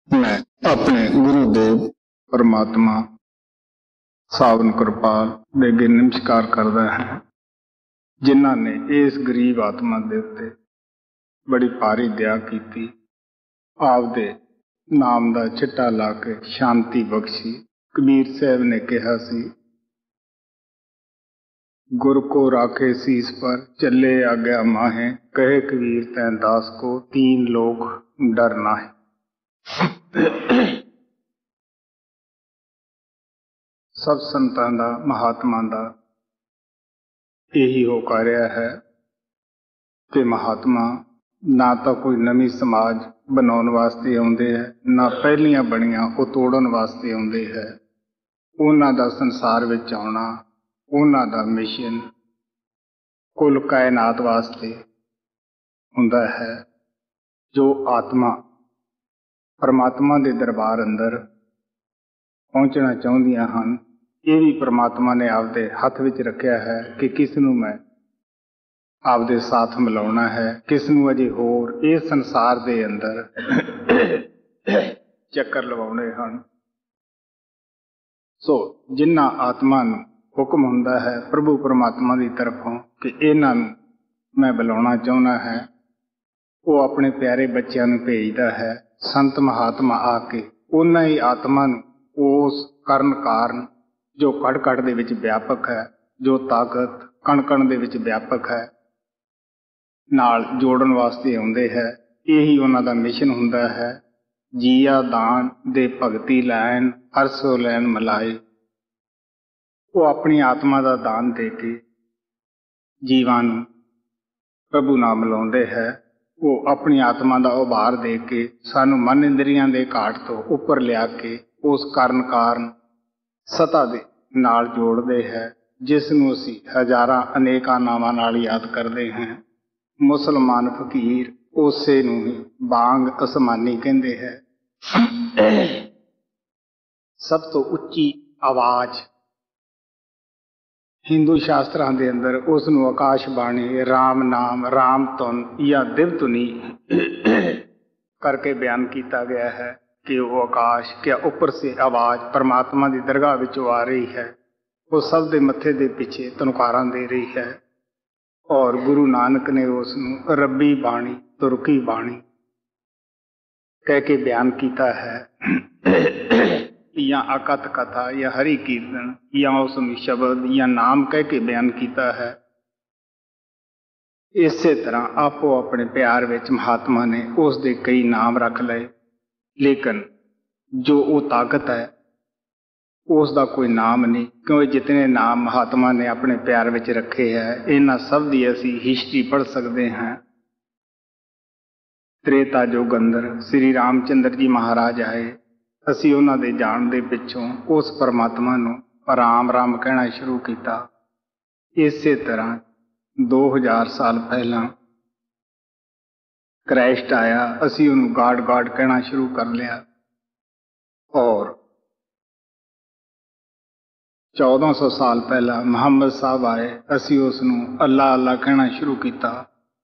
मैं अपने गुरुदेव परमात्मा सावन कृपाल दे अगे नमस्कार करदा है, जिन्हां ने इस गरीब आत्मा दे उत्ते बड़ी भारी दया की, आपदे नाम दा चिट्टा ला के शांति बख्शी। कबीर साहब ने कहा सी, गुर को राखे शीस पर चले आज्ञा माहे, कहे कबीर तैं दास को तीन लोग डर नाहे। सब संतां दा महात्मा दा यही हो कार्य है कि महात्मा ना तो कोई नवी समाज बनाने वास्ते आउंदे है, ना पहलियां बनियां वो तोड़न वास्ते आउंदे है। उन्हां दा संसार विच आउणा, उन्हां दा मिशन कुल कायनात वास्ते हुंदा है। जो आत्मा परमात्मा दे दरबार अंदर पहुंचना चाहुंदियां हन, ये भी परमात्मा ने आपदे हथ विच रखिया है कि किस नूं मैं आपदे साथ मिलाउणा है, किस नूं अजे होर इस संसार दे अंदर चक्कर लवाउणे हन। सो जिन्हां आत्मा नूं हुक्म हुंदा है प्रभु परमात्मा की तरफों कि इन्हां नूं मैं बुलाउणा चाहुंदा है, वो अपने प्यारे बच्चों नूं भेजदा है। संत महात्मा आके उन्हां ही आत्मा नूं उस करन कारण जो कड़ कड़ दे विच व्यापक है, जो ताकत कण कण दे विच व्यापक है, नाल जोड़न वास्ते आउंदे है। यही उन्हां दा मिशन हुंदा है। जीया दान दे भगती लैन अरसो लैन मिलाए। वो अपनी आत्मा का दान दे के जीवां नूं प्रभु नाल मिलाउंदे है। वो अपनी आत्मा का उभार दे के सानू मन इंद्रियां दे घाट तो उपर लिया के उस कारण कारण सता दे नाल जोड़दे है, जिस नूं असीं हजारां अनेकां नावां नाल याद करदे हैं। मुसलमान फकीर उसे नूं ही बांग असमानी कहंदे है। सब तो उच्ची आवाज हिंदू शास्त्रां दे अंदर उस नूं आकाश बाणी, राम नाम, राम धुन या दिव धुनी करके बयान किया गया है कि वो आकाश क्या ऊपर से आवाज परमात्मा की दरगाह विचों आ रही है। वो सब दे मत्थे दे पीछे तनकारां दे रही है। और गुरु नानक ने उस नूं रब्बी बाणी, तुरकी बाणी कह के बयान किया है, या अकथ कथा या हरि कीर्तन या उसमें शब्द या नाम कह के बयान किया है। इसे तरह आपो अपने प्यार विच महात्मा ने उस दे कई नाम रख लए, लेकिन जो वो ताकत है उसका कोई नाम नहीं, क्योंकि जितने नाम महात्मा ने अपने प्यार विच रखे है, इन्हां सब दी असी हिस्ट्री पढ़ सकते हैं। त्रेता युग अंदर श्री रामचंद्र जी महाराज आए, असी उन्हां दे जाण दे पिछों उस परमात्मा नूं राम राम कहना शुरू किया। इसे तरह 2000 साल पहला क्राइस्ट आया, असी उन्होंने गॉड गॉड कहना शुरू कर लिया। और 1400 साल पहला मुहम्मद साहब आए, असी उसनूं अल्लाह अल्लाह कहना शुरू किया।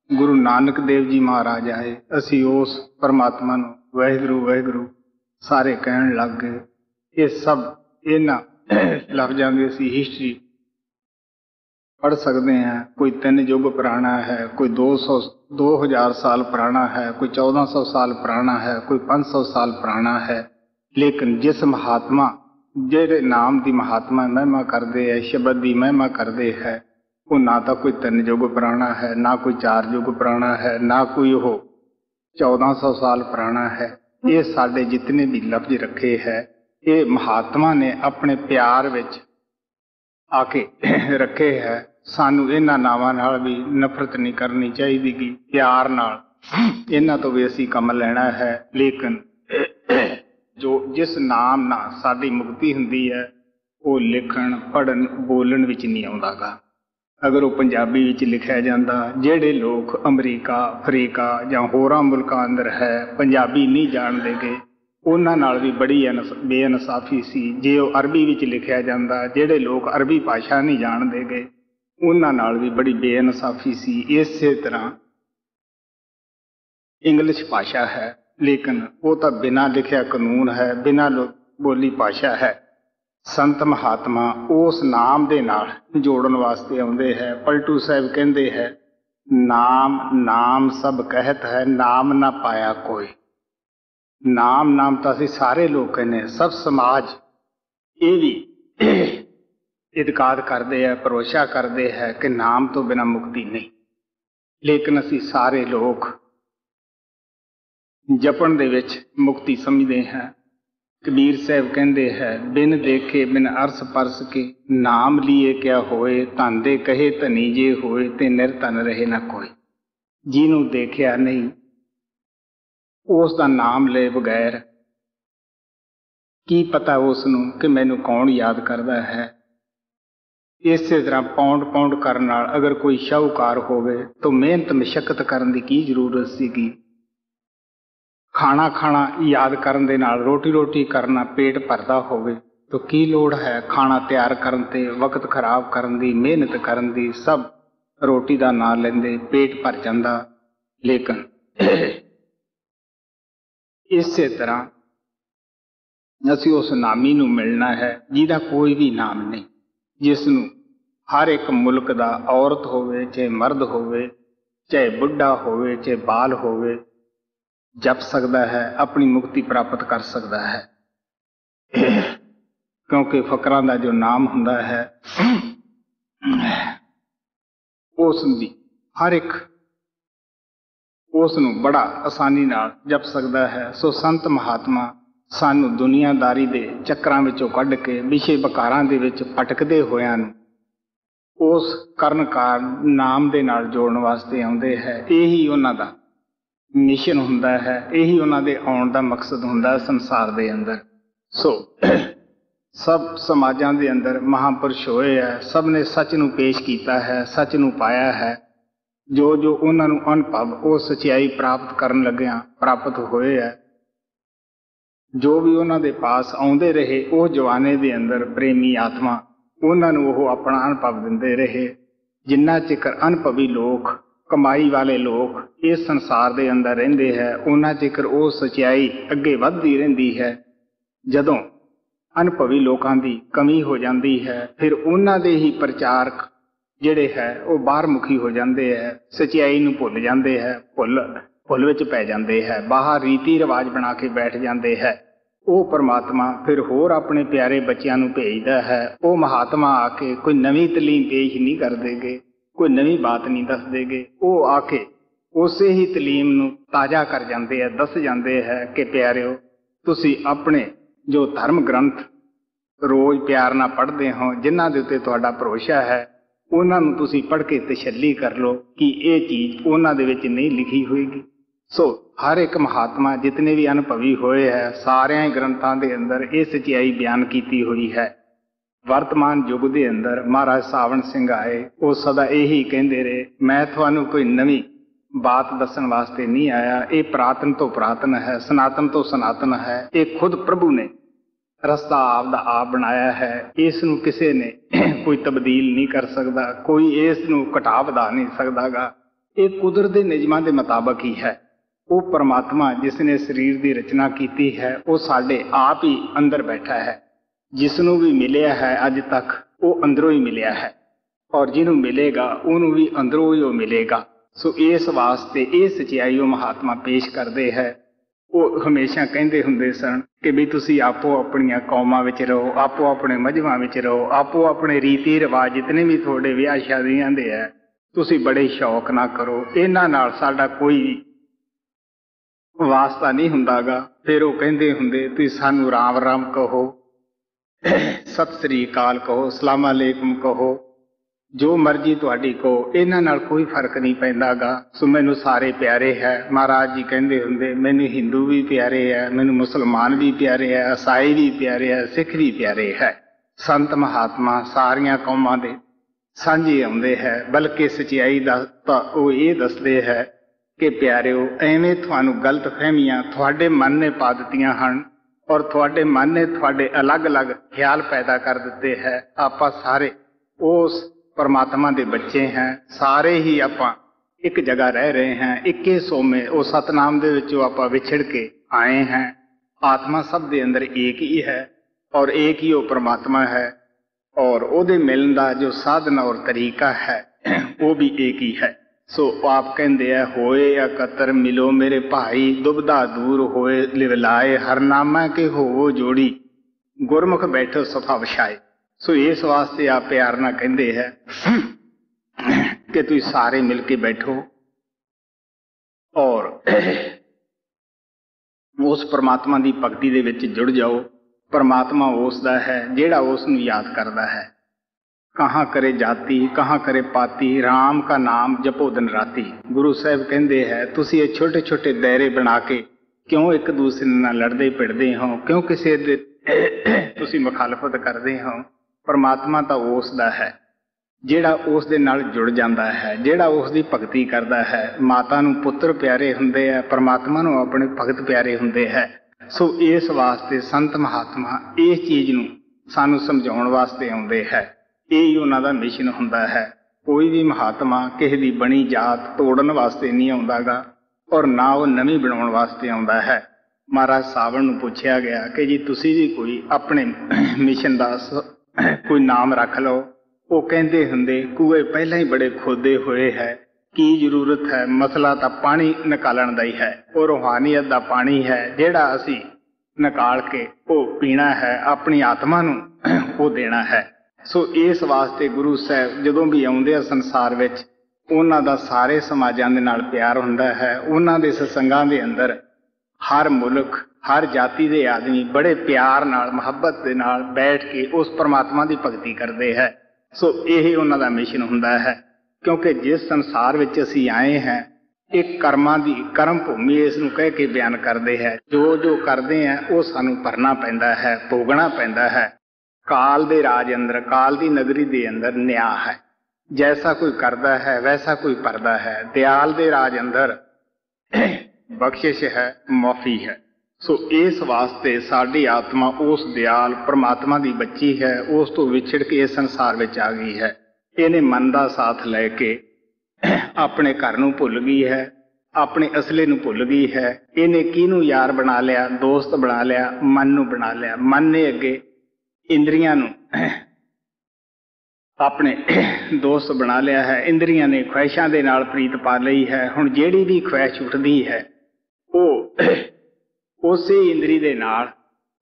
गुरु नानक देव जी महाराज आए, असी उस परमात्मा नूं वाहिगुरू वाहिगुरू सारे कहन लग गए। ये सब इन्हां लफ्जां दी असी हिस्ट्री पढ़ सकते हैं। कोई 3 युग पुराना है, कोई 2000 साल पुराना है, कोई 1400 साल पुराना है, कोई 500 साल पुराना है। लेकिन जिस महात्मा जेड़े नाम की महात्मा महिमा करते है, शब्द की महिमा करते है, वो ना तो कोई 3 युग पुराना है, ना कोई 4 युग पुराना है, ना कोई वो 1400 साल पुराना है। ये साडे जितने भी लफ्ज रखे है, ये महात्मा ने अपने प्यार विच आके रखे है। सानू इन्हां नावां नाल भी नफरत नहीं करनी चाहिए कि प्यार नाल इन्हां तो भी असी कम लेना है। लेकिन जो जिस नाम नाल साडी मुक्ति हुंदी है, वो लिखण पढ़न बोलण विच नहीं आउंदा गा। अगर वो पंजाबी विच लिखिया जांदा, जेड़े लोग अमरीका अफ्रीका जां होरां मुल्कां अंदर है पंजाबी नहीं जाणदे गे, उन्हां नाल भी बड़ी बेइनसाफी सी। जे वो अरबी विच लिखिया जांदा, जेड़े लोग अरबी भाषा नहीं जाणदे गे, उन्हां नाल भी बड़ी बेइनसाफी सी। इसे तरह इंग्लिश भाषा है, लेकिन वो तो बिना लिखिया कानून है, बिना बोली भाषा है। संत महात्मा उस नाम दे नाल जोड़न वास्ते आउंदे है। पलटू साहब कहंदे है, नाम नाम सब कहत है, नाम ना पाया कोई। नाम नाम तो असीं सारे लोग कहने, सब समाज ये भी इतकाद करते हैं, भरोसा करते हैं कि नाम तो बिना मुक्ति नहीं। लेकिन असीं सारे लोग जपण दे विच मुक्ति समझते हैं। कबीर साहब कहते हैं, बिन देखे बिन अरस परस के, नाम लिए क्या होए, धन दे कहे धनी जे होए, ते निर्धन रहे ना कोई। जिन्हों देखिया नहीं उस दा नाम ले बगैर की पता उसनूं कि मैनू कौन याद करता है। इस तरह पौंड पौंड करन नाल अगर कोई शाहूकार होवे तो मेहनत मशक्कत करन दी की जरूरत सीगी। खाना खाना याद करन दे नाल, रोटी रोटी करना पेट भरदा होवे तो की लोड़ है खाना तैयार करन ते वक्त खराब करन दी, मेहनत करन दी। सब रोटी दा नाम लेंदे, पेट भर जांदा। लेकिन इसे तरह असीं उस नामी नूं मिलना है जिहदा कोई भी नाम नहीं, जिसनूं हर एक मुल्क दा, औरत होवे चाहे मर्द होवे, चाहे बुढ़ा होवे चाहे बाल होवे, जप सकता है, अपनी मुक्ति प्राप्त कर सकता है। क्योंकि फकरां दा जो नाम हुंदा है उस दी हर एक उसनूं बड़ा आसानी नाल जप सकता है। सो संत महात्मा सानू दुनियादारी दे चक्रां विचों कढ के विषे विकारां दे विच भटकदे होइआं नूं उस करनकार नाम दे नाल जोड़न वास्ते आउंदे है। यही उन्हां दा मिशन हुंदा है, यही उन्हां दे आउण दा मकसद हुंदा है संसार दे अंदर। सो सब समाजां दे अंदर महापुरुष होए है, सब ने सच नूं पेश कीता है, सच नूं पाया है। जो जो उन्हां नूं अनुभव वो सच्चाई प्राप्त करन लग्गिआं प्राप्त होए है। जो भी उन्हां दे पास आउंदे रहे वो जवाने दे अंदर प्रेमी आत्मा उन्हां नूं वो अपना अनुभव दिंदे रहे। जिन्ना चिकर अनुभवी लोग, कमाई वाले लोग इस संसार दे अंदर रहिंदे है, उन्ना चिकर वो सच्चाई अगे वधदी रहिंदी है। जदों अनुभवी लोकां दी कमी हो जाती है फिर उन्हां दे ही प्रचारक जिहड़े है वो बाहर मुखी हो जाते हैं, सच्चाई नूं भुल जाते हैं, भुल विच पै जाते हैं, बाहर रीति रिवाज बना के बैठ जाते हैं। वो परमात्मा फिर होर अपने प्यारे बच्चों नूं भेजदा है। वो महात्मा आके कोई नवीं तलीम पेश नहीं कर देगे, कोई नवीं बात नहीं दस देगे। वो आके उसे ही तलीम नूं ताज़ा कर जाते हैं, दस जाते हैं कि प्यारिओ तुसी अपने जो धर्म ग्रंथ रोज़ प्यार नाल पढ़ते हो, जिन्हां दे उत्ते तुहाडा भरोसा है, उन्हां नूं तुसी पढ़ के तसल्ली कर लो कि ये चीज़ उन्हां दे विच नहीं लिखी होएगी। सो हर एक महात्मा जितने भी अनुभवी होए है सारे ग्रंथों के अंदर ये सच्चाई बयान की हुई है। वर्तमान युग के अंदर महाराज सावण सिंह आए, वो सदा यही कहते रहे, मैं थानू कोई नवी बात दसन वास्ते नहीं आया, ये पुरातन तो पुरातन है, सनातन तो सनातन है। ये खुद प्रभु ने रस्ता आप दा आप बनाया है, इसनूं किसी ने कोई तब्दील नहीं कर सकता, कोई इसनूं घटा वधा नहीं सकता गा। ये कुदरत के नियमां के मुताबिक ही है। वो परमात्मा जिसने शरीर की रचना की है वो साडे आप ही अंदर बैठा है। जिसनों भी मिलिया है अज तक वो अंदरों ही मिलिया है, और जिन्हों मिलेगा उन्होंने भी अंदरों ही वो मिलेगा। सो इस वास्ते ये सच्चाई वो महात्मा पेश करते हैं। वो हमेशा कहते हुंदे सन कि भी तुसी आपो अपनियां कौमां विच रहो, आपो अपने मजहबां विच रहो, आपो अपने रीति रिवाज जितने भी थोड़े विआह शादियां दे है तुसी बड़े शौक ना करो, इन्हां नाल साडा कोई वास्ता नहीं हुंदागा। फिर वो कहते हुंदे तुसीं सानू राम राम कहो, सत श्री अकाल कहो, सलाम अलैकुम कहो, जो मर्जी तुहाडी कहो, इन्हां नाल कोई फर्क नहीं पैंदागा। सो मैनू सारे प्यारे है। महाराज जी कहते हुंदे मैनू हिंदू भी प्यारे है, मैनू मुसलमान भी प्यारे है, ईसाई भी प्यारे है, सिख भी प्यारे है। संत महात्मा सारियां कौमां दे सांझे आउंदे है, बल्कि सच्चाई दा तां वो ये दसदे है कि प्यारिओ एवें तुहानू गलत फहमियां तुहाडे मन ने पा दित्तियां हन, और तुहाडे मन ने तुहाडे अलग अलग ख्याल पैदा कर दिते है। आपां सारे उस परमात्मा दे बच्चे हैं, सारे ही आपां एक जगह रह रहे हैं, इक्के सोमे वो सतनाम दे विचों आपां विछड़ के आए हैं। आत्मा सब दे अंदर एक ही है और एक ही वो परमात्मा है, और ओदे मिलन दा जो साधन और तरीका है वो भी एक ही है। सो आप कहते हैं, होए एकत्र मिलो मेरे भाई, दुबदा दूर होए लिवलाए, हरनामा के होवो जोड़ी, गुरमुख बैठो सफा विछाए। सो इस वास्ते आप प्यार ना कहते हैं कि तुम सारे मिल के बैठो और उस परमात्मा की भगती दे विच जुड़ जाओ। परमात्मा उसदा है जेड़ा उसनूं याद करता है। कहाँ करे जाति कहाँ करे पाती, राम का नाम जपो दिन राती। गुरु साहब कहते हैं, तुसी ये छोटे छोटे दायरे बना के क्यों एक दूसरे नाल लड़दे पिड़दे हो, क्यों किसी दे तुसी मुखालफत करते हो। परमात्मा तो उसदा है जेड़ा उस दे नाल जुड़ जाता है, जेड़ा उसकी भगती करता है। माता नूं पुत्र प्यारे हुंदे है, परमात्मा नूं अपने भगत प्यारे हुंदे है। सो इस वास्ते संत महात्मा इस चीज नूं सानूं समझाउण वास्ते आउंदे है। यही उन्हां दा मिशन हुंदा है। कोई भी महात्मा किसी दी बनी जात तोड़न वास्ते नहीं आउंदागा और ना वो नवीं बनाउण वास्ते आउंदा है। महाराज सावण नूं पुछया गया कि जी तुसीं भी कोई अपने मिशन दा कोई नाम रख लो। वो कहते हुंदे, कुएं पहला ही बड़े खोदे हुए है, की जरूरत है, मसला तो पानी निकालण दा ही है। वो रूहानियत दा पानी है जेड़ा असी निकाल के वो पीना है, अपनी आत्मा नूं वो देना है। सो इस वास्ते गुरु साहब जदों भी आउंदे आ संसार विच, उन्हां दा सारे समाजां दे नाल प्यार हुंदा है। उन्हां दे सत्संगां दे अंदर हर मुल्क हर जाति दे आदमी बड़े प्यार नाल मुहब्बत दे नाल बैठ के उस परमात्मा दी भगती करदे है। सो यही उन्हां दा मिशन हुंदा है। क्योंकि जिस संसार विच असीं आए हैं, एक कर्मां दी कर्म भूमि इस नूं कह के बयान करदे है। जो जो करदे हैं वो सानूं भरना पैंदा है, भोगना पैंदा है। काल दे राज अंदर, काल दी नगरी दे अंदर न्याय है। जैसा कोई करदा है वैसा कोई भरदा है। दयाल दे राज अंदर बख्शिश है, माफी है। सो इस वास्ते साडी आत्मा उस दयाल परमात्मा की बच्ची है, उस तो विछड़ के इस संसार में आ गई है। इन्हें मन का साथ लैके अपने घर नूं भुल गई है, अपने असले नूं भुल गई है। इन्हें किनू यार बना लिया, दोस्त बना लिया, मन नूं बना लिया। मन ने अगे इंद्रियां नूं अपने दोस्त बना लिया है। इंद्रियां ने ख्वाहिशां दे नाल प्रीत पा लई है। हुण जिहड़ी भी ख्वाहिश उठदी है वो उसे इंद्री दे नाल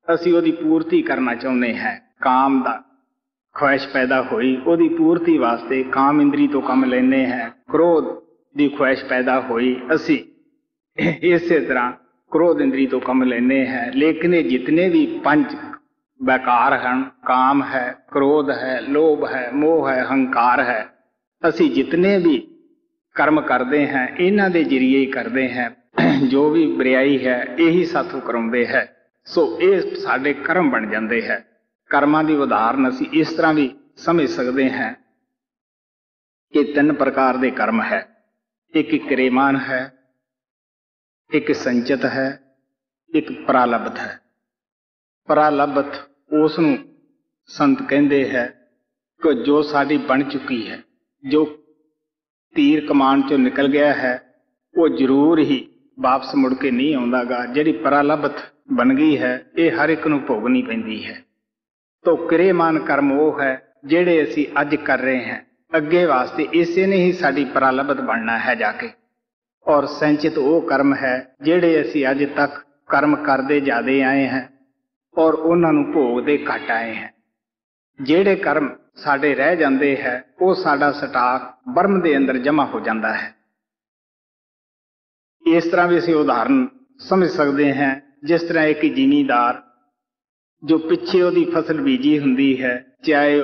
असी ओदी पूर्ति करना चाहुंदे हैं। काम दा ख्वाहिश पैदा हुई, ओदी पूर्ति वास्ते काम इंद्री तो कम लेने हैं। क्रोध दी ख्वाहिश पैदा हुई, असी इसे तरह क्रोध इंद्री तो कम लेने हैं। लेकिन ये जितने भी पंच बेकार हैं, काम है, क्रोध है, लोभ है, मोह है, अहंकार है, असी जितने भी कर्म करते हैं इन्हां दे जरिए ही करते हैं। जो भी बुराई है यही साथों कराउंदे है। सो ये साडे कर्म बन जाते हैं। कर्मां दी उदाहरण असी इस तरह भी समझ सकते हैं कि 3 प्रकार के कर्म है। एक क्रियमान है, एक संचित है, एक प्रालब्ध है। प्रालब्ध उसनूं संत कहते हैं कि जो साडी बन चुकी है, जो तीर कमान चो निकल गया है, वो जरूर ही वापस मुड़ के नहीं आउंदागा। जिहड़ी प्रालब्ध बन गई है ये हर एक नूं भोगनी पैंदी है। तो क्रियमान कर्म वो है जिहड़े असी अज कर रहे हैं, अगे वास्ते इसे ने ही साडी प्रालब्ध बनना है जाके। और संचित वो कर्म है जिहड़े असी अज तक कर्म करते जाते आए हैं और उन्हां नूं भोगदे घट आए हैं। जिहड़े कर्म साडे रह जाते हैं वो साडा स्टाक बर्म दे अंदर जमा हो जाता है। इस तरह भी असीं उदाहरण समझ सकते हैं। जिस तरह एक जिमीदार जो पिछे उहदी फसल बीजी हुंदी है, चाहे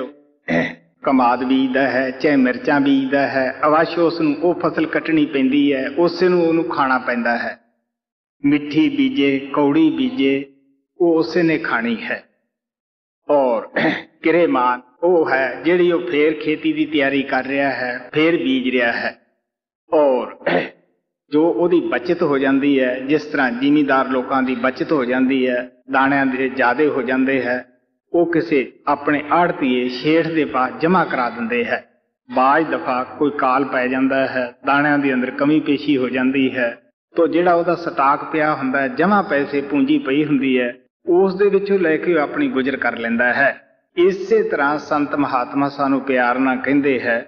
कमाद बीजदा है, चाहे मिर्चां बीजदा है, अवश्य उसनूं वो फसल कटनी पैंदी है, उसे नूं उहनूं खाना पैंदा है। मिठी बीजे कौड़ी बीजे वो उसे ने खानी है। और किरेमान वो है जिहड़ी वो फेर खेती की तैयारी कर रहा है, फेर बीज रहा है। और जो उहदी बचत हो जाती है, जिस तरह जिमीदार लोगों की बचत हो जाती है, दाणिਆਂ ਦੇ ज़्यादा हो जाते हैं, वो किसी अपने आड़तीए शेठ के पास जमा करा देंगे है। ਬਾਜ ਦਫਾ ਕੋਈ ਕਾਲ ਪੈ ਜਾਂਦਾ ਹੈ, ਦਾਣਿਆਂ ਦੇ ਅੰਦਰ ਕਮੀ ਪੇਸ਼ੀ ਹੋ ਜਾਂਦੀ ਹੈ, ਤਾਂ ਜਿਹੜਾ ਉਹਦਾ ਸਟਾਕ ਪਿਆ ਹੁੰਦਾ ਹੈ, ਜਮ੍ਹਾਂ ਪੈਸੇ ਪੂੰਜੀ ਪਈ ਹੁੰਦੀ ਹੈ, ਉਸ ਦੇ ਵਿੱਚੋਂ ਲੈ ਕੇ ਉਹ ਆਪਣੀ ਗੁਜ਼ਰ ਕਰ ਲੈਂਦਾ ਹੈ। ਇਸੇ ਤਰ੍ਹਾਂ ਸੰਤ ਮਹਾਤਮਾ ਸਾਨੂੰ ਪਿਆਰ ਨਾਲ ਕਹਿੰਦੇ ਹੈ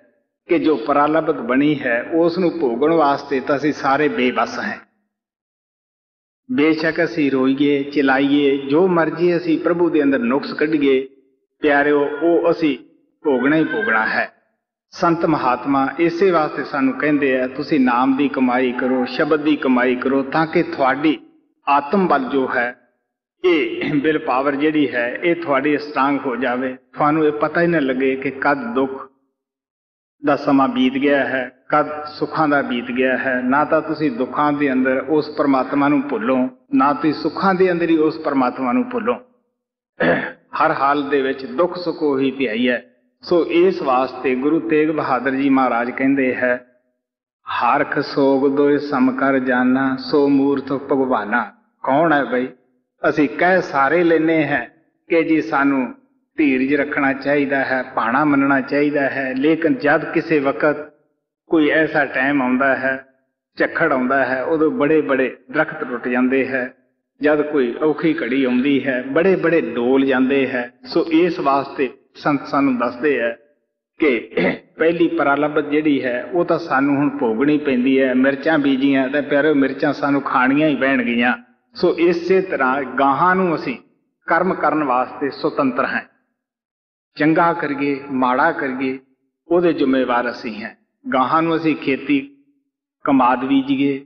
ਕਿ ਜੋ ਪ੍ਰਾਲਬਧ ਬਣੀ ਹੈ ਉਸ ਨੂੰ ਭੋਗਣ ਵਾਸਤੇ ਤਾਂ ਅਸੀਂ ਸਾਰੇ ਬੇਬਸ ਹਾਂ। ਬੇਸ਼ੱਕ ਅਸੀਂ ਰੋਈਏ, ਚਿਲਾਈਏ, ਜੋ ਮਰਜ਼ੀ ਅਸੀਂ ਪ੍ਰਭੂ ਦੇ ਅੰਦਰ ਨੁਕਸ ਕੱਢੀਏ, ਪਿਆਰਿਓ ਉਹ ਅਸੀਂ ਭੋਗਣਾ ਹੀ ਭੋਗਣਾ ਹੈ। ਸੰਤ ਮਹਾਤਮਾ ਇਸੇ ਵਾਸਤੇ ਸਾਨੂੰ ਕਹਿੰਦੇ ਆ ਤੁਸੀਂ ਨਾਮ ਦੀ ਕਮਾਈ ਕਰੋ, ਸ਼ਬਦ ਦੀ ਕਮਾਈ ਕਰੋ, ਤਾਂ ਕਿ ਤੁਹਾਡੀ ਆਤਮ ਬਲ ਜੋ ਹੈ, ਇਹ ਵਿਲ ਪਾਵਰ ਜਿਹੜੀ ਹੈ, ਇਹ ਤੁਹਾਡੀ ਸਟਰੋਂਗ ਹੋ ਜਾਵੇ। ਤੁਹਾਨੂੰ ਇਹ ਪਤਾ ਹੀ ਨਾ ਲੱਗੇ ਕਿ ਕਦ ਦੁੱਖ ਦਾ ਸਮਾਂ ਬੀਤ ਗਿਆ ਹੈ, ਕਦ ਸੁੱਖਾਂ ਦਾ ਬੀਤ ਗਿਆ ਹੈ। ਨਾ ਤਾਂ ਤੁਸੀਂ ਦੁੱਖਾਂ ਦੇ ਅੰਦਰ ਉਸ ਪਰਮਾਤਮਾ ਨੂੰ ਭੁੱਲੋ, ਨਾ ਤੁਸੀਂ ਸੁੱਖਾਂ ਦੇ ਅੰਦਰ ਹੀ ਉਸ ਪਰਮਾਤਮਾ ਨੂੰ ਭੁੱਲੋ। ਹਰ ਹਾਲ ਦੇ ਵਿੱਚ ਦੁੱਖ ਸੁੱਖ ਉਹੀ ਧਿਆਈ ਹੈ। ਸੋ ਇਸ ਵਾਸਤੇ ਗੁਰੂ ਤੇਗ ਬਹਾਦਰ ਜੀ ਮਹਾਰਾਜ ਕਹਿੰਦੇ ਹੈ, ਹਰਖ ਸੋਗ ਦੋਇ ਸਮ ਕਰ ਜਾਨਾ, ਸੋ ਮੂਰਤ ਭਗਵਾਨਾ। ਕੌਣ ਹੈ ਬਈ? ਅਸੀਂ ਕਹਿ ਸਾਰੇ ਲੈਨੇ ਹੈ ਕਿ ਜੀ ਸਾਨੂੰ ਧੀਰਜ ਰੱਖਣਾ ਚਾਹੀਦਾ ਹੈ, ਭਾਣਾ ਮੰਨਣਾ ਚਾਹੀਦਾ ਹੈ, ਲੇਕਿਨ ਜਦ ਕਿਸੇ ਵਕਤ ਕੋਈ ਐਸਾ ਟਾਈਮ ਆਉਂਦਾ ਹੈ, ਝੱਖੜ ਆਉਂਦਾ ਹੈ, ਉਦੋਂ ਬੜੇ ਬੜੇ ਦਰਖਤ ਟੁੱਟ ਜਾਂਦੇ ਹੈ। ਜਦ ਕੋਈ ਔਖੀ ਘੜੀ ਆਉਂਦੀ ਹੈ, ਬੜੇ ਬੜੇ ਡੋਲ ਜਾਂਦੇ ਹੈ। ਸੋ ਇਸ ਵਾਸਤੇ ਸੰਤ ਸਾਨੂੰ ਦੱਸਦੇ ਹੈ ਕਿ ਪਹਿਲੀ ਪ੍ਰਾਲਬਧ ਜਿਹੜੀ ਹੈ ਉਹ ਤਾਂ ਸਾਨੂੰ ਹੁਣ ਭੋਗਣੀ ਪੈਂਦੀ ਹੈ। ਮਿਰਚਾਂ ਬੀਜੀਆਂ ਤੇ ਪਿਆਰਿਓ ਮਿਰਚਾਂ ਸਾਨੂੰ ਖਾਣੀਆਂ ਹੀ ਪੈਣਗੀਆਂ। ਸੋ ਇਸੇ ਤਰ੍ਹਾਂ ਗਾਹਾਂ ਨੂੰ ਅਸੀਂ ਕਰਮ ਕਰਨ ਵਾਸਤੇ ਸੁਤੰਤਰ ਹਾਂ। ਚੰਗਾ ਕਰੀਏ, ਮਾੜਾ ਕਰੀਏ, ਉਹਦੇ ਜ਼ਿੰਮੇਵਾਰ ਅਸੀਂ ਹਾਂ। ਗਾਹਾਂ ਨੂੰ ਅਸੀਂ ਖੇਤੀ ਕਮਾਦ ਬੀਜੀਏ,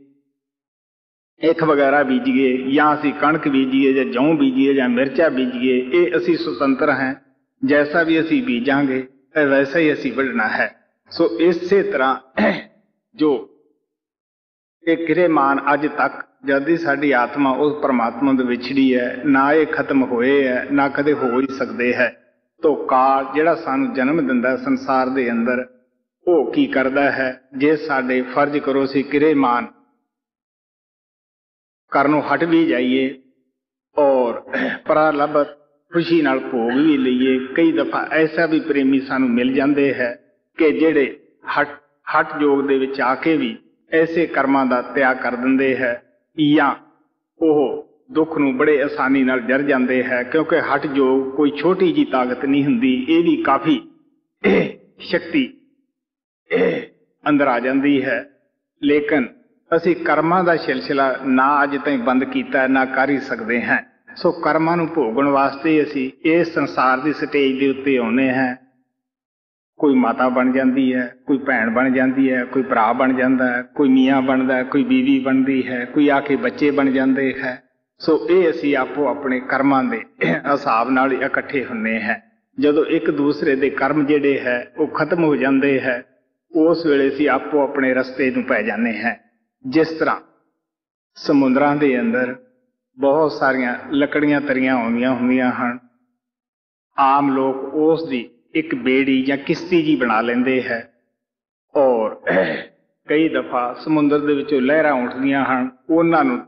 ਇੱਖ ਵਗੈਰਾ ਬੀਜੀਏ, ਜਾਂ ਅਸੀਂ ਕਣਕ ਬੀਜੀਏ, ਜਾਂ ਜੌਂ ਬੀਜੀਏ, ਜਾਂ ਮਿਰਚਾਂ ਬੀਜੀਏ, ਇਹ ਅਸੀਂ ਸੁਤੰਤਰ ਹਾਂ। ਜੈਸਾ ਵੀ ਅਸੀਂ ਬੀਜਾਂਗੇ ਵੈਸਾ ਹੀ ਅਸੀਂ ਵੱਢਣਾ ਹੈ। ਸੋ ਇਸੇ ਤਰ੍ਹਾਂ ਜੋ ਇਹ ਕਿਰੇਮਾਨ ਅੱਜ ਤੱਕ ਜਦ ਦੀ ਸਾਡੀ ਆਤਮਾ ਉਸ ਪਰਮਾਤਮਾ ਦੇ ਵਿਛੜੀ ਹੈ, ਨਾ ਇਹ ਖਤਮ ਹੋਏ ਹੈ, ਨਾ ਕਦੇ ਹੋ ਹੀ ਸਕਦੇ ਹੈ। ਤੋ ਕਾਲ ਜਿਹੜਾ ਸਾਨੂੰ ਜਨਮ ਦਿੰਦਾ ਸੰਸਾਰ ਦੇ ਅੰਦਰ, ਉਹ ਕੀ ਕਰਦਾ ਹੈ? ਜੇ ਸਾਡੇ ਫਰਜ਼ ਕਰੋ ਅਸੀਂ ਕਿਰੇਮਾਨ ਕਰਨੋਂ ਹਟ ਵੀ ਜਾਈਏ ਔਰ ਪ੍ਰਾਲਬਧ ਖੁਸ਼ੀ ਨਾਲ ਭੋਗ ਵੀ ਲਈਏ। ਕਈ ਦਫਾ ਐਸਾ ਵੀ ਪ੍ਰੇਮੀ ਸਾਨੂੰ ਮਿਲ ਜਾਂਦੇ ਹੈ ਕਿ ਜਿਹੜੇ ਹਟ ਯੋਗ ਦੇ ਵਿੱਚ ਆ ਕੇ ਵੀ ਐਸੇ ਕਰਮਾਂ ਦਾ ਤਿਆਗ ਕਰ ਦਿੰਦੇ ਹੈ, ਜਾਂ ਉਹ ਦੁੱਖ ਨੂੰ ਬੜੇ ਆਸਾਨੀ ਨਾਲ ਜਰ ਜਾਂਦੇ ਹੈ। ਕਿਉਂਕਿ ਹਟ ਯੋਗ ਕੋਈ ਛੋਟੀ ਜੀ ਤਾਕਤ ਨਹੀਂ ਹੁੰਦੀ, ਇਹ ਵੀ ਕਾਫੀ ਸ਼ਕਤੀ ਅੰਦਰ ਆ ਜਾਂਦੀ ਹੈ। ਲੇਕਿਨ ਅਸੀਂ ਕਰਮਾਂ ਦਾ ਸਿਲਸਿਲਾ ਨਾ ਅੱਜ ਤਾਈਂ ਬੰਦ ਕੀਤਾ, ਨਾ ਕਰ ਹੀ ਸਕਦੇ ਹਾਂ। ਸੋ ਕਰਮਾਂ ਨੂੰ ਭੋਗਣ ਵਾਸਤੇ ਅਸੀਂ ਇਸ ਸੰਸਾਰ ਦੀ ਸਟੇਜ ਦੇ ਉੱਤੇ ਆਉਂਦੇ ਹਾਂ। ਕੋਈ ਮਾਤਾ ਬਣ ਜਾਂਦੀ ਹੈ, ਕੋਈ ਭੈਣ ਬਣ ਜਾਂਦੀ ਹੈ, ਕੋਈ ਭਰਾ ਬਣ ਜਾਂਦਾ ਹੈ, ਕੋਈ ਮੀਆਂ ਬਣਦਾ, ਕੋਈ ਬੀਵੀ ਬਣਦੀ ਹੈ, ਕੋਈ ਆ ਕੇ ਬੱਚੇ ਬਣ ਜਾਂਦੇ ਹੈ। ਸੋ ਇਹ ਅਸੀਂ ਆਪੋ ਆਪਣੇ ਕਰਮਾਂ ਦੇ ਹਿਸਾਬ ਨਾਲ ਇਕੱਠੇ ਹੁੰਦੇ ਹਾਂ। ਜਦੋਂ ਇੱਕ ਦੂਸਰੇ ਦੇ ਕਰਮ ਜਿਹੜੇ ਹੈ ਉਹ ਖਤਮ ਹੋ ਜਾਂਦੇ ਹੈ, ਉਸ ਵੇਲੇ ਅਸੀਂ ਆਪੋ ਆਪਣੇ ਰਸਤੇ ਨੂੰ ਪੈ ਜਾਂਦੇ ਹਾਂ। ਜਿਸ ਤਰ੍ਹਾਂ ਸਮੁੰਦਰਾਂ ਦੇ ਅੰਦਰ ਬਹੁਤ ਸਾਰੀਆਂ ਲੱਕੜੀਆਂ ਤਰੀਆਂ ਆਉਂਦੀਆਂ ਹੁੰਦੀਆਂ ਹਨ। ਆਮ ਲੋਕ ਉਸ ਦੀ ਇੱਕ ਬੇੜੀ ਜਾਂ ਕਿਸ਼ਤੀ ਜੀ ਬਣਾ ਲੈਂਦੇ ਹੈ ਔਰ ਕਈ ਦਫਾ ਸਮੁੰਦਰ ਦੇ ਵਿੱਚੋਂ ਲਹਿਰਾਂ ਉੱਠਦੀਆਂ ਹਨ, ਉਹਨਾਂ ਨੂੰ